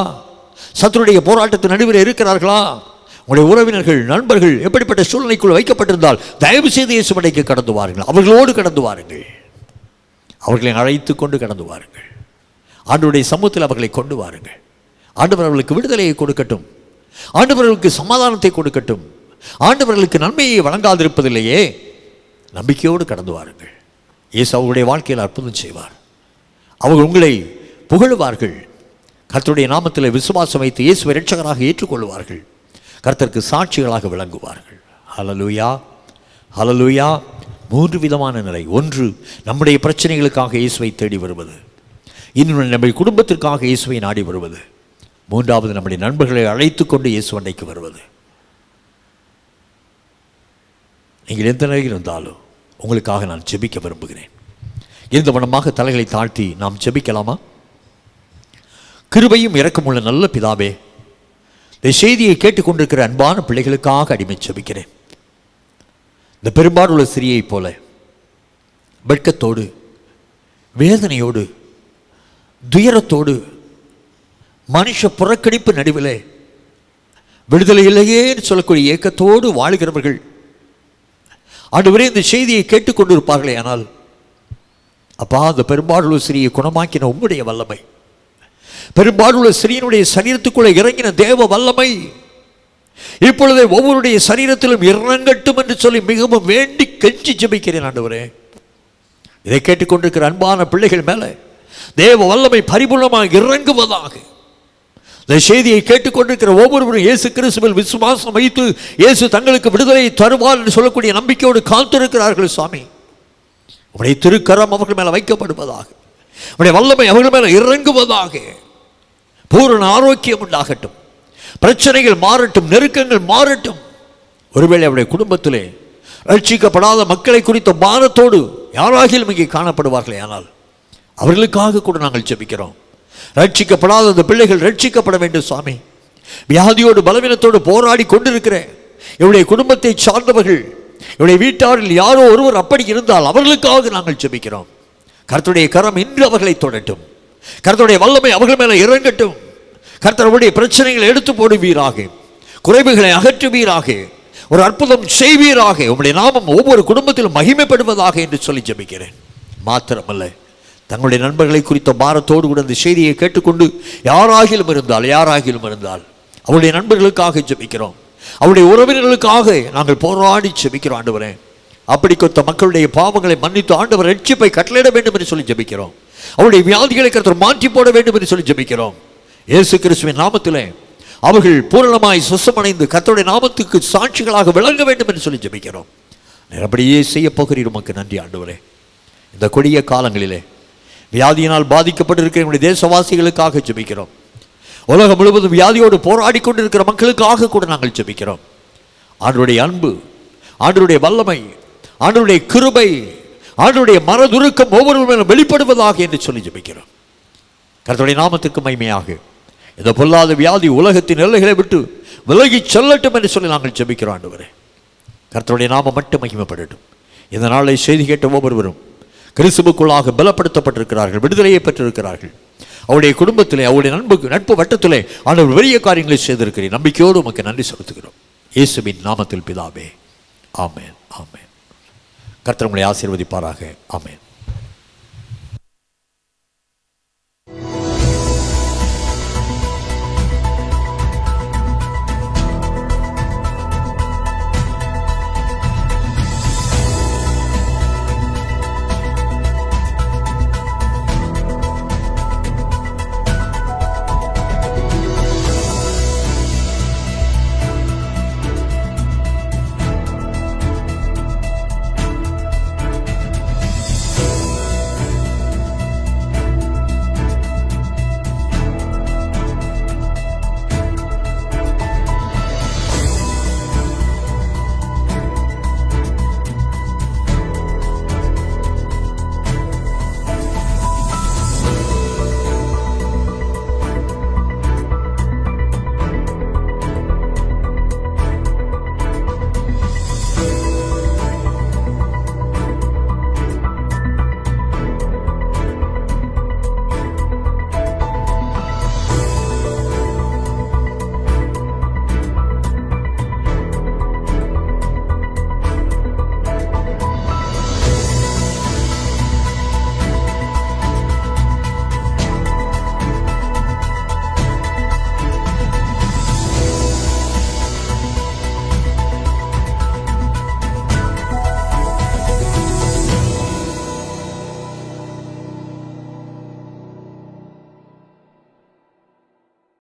சத்துருடைய போராட்டத்தின் நடுவில் இருக்கிறார்களா? உங்களுடைய உறவினர்கள், நண்பர்கள் எப்படிப்பட்ட சூழ்நிலைக்குள் வைக்கப்பட்டிருந்தால் தயவு செய்து இயேசுவண்டைக்கு கடந்து வாருங்கள். அவர்களோடு கடந்து வாருங்கள். அவர்களை அழைத்து கொண்டு கடந்து வாருங்கள். ஆண்டவருடைய சமூகத்தில் அவர்களை கொண்டு வாருங்கள். ஆண்டவர் அவர்களுக்கு விடுதலையை கொடுக்கட்டும். ஆண்டவர்களுக்கு சமாதானத்தை கொடுக்கட்டும். ஆண்டவர்களுக்கு நன்மையை வழங்காதிருப்பதில்லையே. நம்பிக்கையோடு கடந்து வாருங்கள். இயேசு அவர்களுடைய வாழ்க்கையில் அற்புதம் செய்வார். அவர்கள் உங்களை புகழுவார்கள். கர்த்தருடைய நாமத்தில் விசுவாசம் வைத்து இயேசுவை இரட்சகராக ஏற்றுக்கொள்வார்கள். கர்த்தருக்கு சாட்சிகளாக விளங்குவார்கள். ஹல்லேலூயா, ஹல்லேலூயா. 3 விதமான நிலை. 1, நம்முடைய பிரச்சனைகளுக்காக இயேசுவை தேடி வருவது. இன்னொன்று, நம்முடைய குடும்பத்திற்காக இயேசுவை நாடி வருவது. 3வது, நம்முடைய நண்பர்களை அழைத்து கொண்டு இயேசுவண்டைக்கு வருவது. நீங்கள் எந்த நிலையில் இருந்தாலும் உங்களுக்காக நான் ஜெபிக்க விரும்புகிறேன். இந்த வண்ணமாக தலைகளை தாழ்த்தி நாம் ஜெபிக்கலாமா? கிருபையும் இரக்கமுள்ள நல்ல பிதாவே, இந்த செய்தியை கேட்டுக்கொண்டிருக்கிற அன்பான பிள்ளைகளுக்காக அடிமை ஜெபிக்கிறேன். இந்த பெரும்பாடுள்ள ஸ்திரீயைப் போல வெட்கத்தோடு, வேதனையோடு, துயரத்தோடு, மனுஷ புறக்கணிப்பு நடுவிலே விடுதலை இல்லையே சொல்லக்கூடிய ஏக்கத்தோடு வாழுகிறவர்கள் ஆண்டவரே இந்த செய்தியை கேட்டுக்கொண்டிருப்பார்களே. ஆனால் அப்பா, அந்த பெரும்பாடுள்ள ஸ்திரீயை குணமாக்கின உம்முடைய வல்லமை, பெரும்பாடுள்ள ஸ்திரீயினுடைய சரீரத்துக்குள்ளே இறங்கின தேவ வல்லமை இப்பொழுதே ஒவ்வொருடைய சரீரத்திலும் இறங்கட்டும் என்று சொல்லி மிகவும் வேண்டி கெஞ்சி ஜெபிக்கிறேன். ஆண்டவரே, இதை கேட்டுக்கொண்டிருக்கிற அன்பான பிள்ளைகள் மேலே தேவ வல்லமை பரிபூர்ணமாக இறங்குவதாக. இந்த செய்தியை கேட்டுக்கொண்டிருக்கிற ஒவ்வொருவரும் இயேசு கிறிஸ்துவில் விசுவாசம் வைத்து இயேசு தங்களுக்கு விடுதலையை தருவார் என்று சொல்லக்கூடிய நம்பிக்கையோடு காத்திருக்கிறார்கள். சுவாமி, உடைய திருக்கரம் அவர்கள் மேலே வைக்கப்படுவதாக, உடைய வல்லமை அவர்கள் மேலே இறங்குவதாக. பூரண ஆரோக்கியம் உண்டாகட்டும், பிரச்சனைகள் மாறட்டும், நெருக்கங்கள் மாறட்டும். ஒருவேளை அவருடைய குடும்பத்திலே ரட்சிக்கப்படாத மக்களை குறித்த பாரத்தோடு யாராகிலும் இங்கே காணப்படுவார்களே, ஆனால் அவர்களுக்காக கூட நாங்கள் ஜெபிக்கிறோம். ரட்சிக்கப்படாத அந்த பிள்ளைகள் ரட்சிக்கப்பட வேண்டும். சுவாமி, வியாதியோடு பலவீனத்தோடு போராடி கொண்டிருக்கிற இவருடைய குடும்பத்தை சார்ந்தவர்கள், இவருடைய வீட்டாரில் யாரோ ஒருவர் அப்படி இருந்தால் அவர்களுக்காக நாங்கள் ஜெபிக்கிறோம். கர்த்தருடைய கரம் இன்று அவர்களை தொடட்டும். கர்த்தருடைய வல்லமை அவர்கள் மேலே இறங்கட்டும். கர்த்தருடைய பிரச்சனைகளை எடுத்து போடுவீராக, குறைவுகளை அகற்றுவீராக, ஒரு அற்புதம் செய்வீராக. உம்முடைய நாமம் ஒவ்வொரு குடும்பத்திலும் மகிமைப்படுவதாக என்று சொல்லி ஜெபிக்கிறேன். மாத்திரமல்ல, தங்களுடைய நண்பர்களை குறித்த பாரத்தோடு கூட இந்த செய்தியை கேட்டுக்கொண்டு யாராகிலும் இருந்தால் அவருடைய நண்பர்களுக்காக ஜெபிக்கிறோம். அவருடைய உறவினர்களுக்காக நாங்கள் போராடி ஜெபிக்கிறோம். ஆண்டவரே, அப்படி கொத்த மக்களுடைய பாவங்களை மன்னித்து ஆண்டவர் ரட்சிப்பை கட்டளையிட வேண்டும் என்று சொல்லி ஜெபிக்கிறோம். அவருடைய வியாதிகளை கர்த்தர் மாற்றி போட வேண்டும் என்று சொல்லி ஜெபிக்கிறோம். இயேசு கிறிஸ்துவின் நாமத்திலே அவர்கள் பூரணமாய் சுத்தமடைந்து கர்த்தருடைய நாமத்துக்கு சாட்சிகளாக விளங்க வேண்டும் என்று சொல்லி ஜெபிக்கிறோம். அப்படியே செய்ய போகிறீர். உமக்கு நன்றி ஆண்டவரே. இந்த கொடிய காலங்களிலே வியாதியினால் பாதிக்கப்பட்டிருக்கிற நம்முடைய தேசவாசிகளுக்காக ஜெபிக்கிறோம். உலகம் முழுவதும் வியாதியோடு போராடி கொண்டிருக்கிற மக்களுக்காக கூட நாங்கள் ஜெபிக்கிறோம். ஆண்டவருடைய அன்பு, ஆண்டவருடைய வல்லமை, ஆண்டவருடைய கிருபை, ஆண்டவருடைய மனதுருக்கம் ஒவ்வொருவரும் வெளிப்படுவதாக என்று சொல்லி ஜெபிக்கிறோம். கர்த்தருடைய நாமத்திற்கு மகிமையாக இந்த பொல்லாத வியாதி உலகத்தின் எல்லைகளை விட்டு விலகி செல்லட்டும் என்று சொல்லி நாங்கள் ஜெபிக்கிறோம். ஆண்டவரே, கர்த்தருடைய நாமம் மட்டும் மகிமைப்படட்டும். இந்த நாளை செய்தி கேட்ட ஒவ்வொருவரும் கிறிஸ்துவுக்குள்ளாக பலப்படுத்தப்பட்டிருக்கிறார்கள், விடுதலையை பெற்றிருக்கிறார்கள். அவருடைய குடும்பத்திலே, அவருடைய நட்பு வட்டத்திலே ஆண்டவர் பெரிய காரியங்களை செய்திருக்கிறேன். நம்பிக்கையோடு உமக்கு நன்றி செலுத்துகிறோம். இயேசுவின் நாமத்தில் பிதாவே, ஆமென், ஆமென். கர்த்தர் உங்களை ஆசீர்வதிப்பாராக. ஆமென்.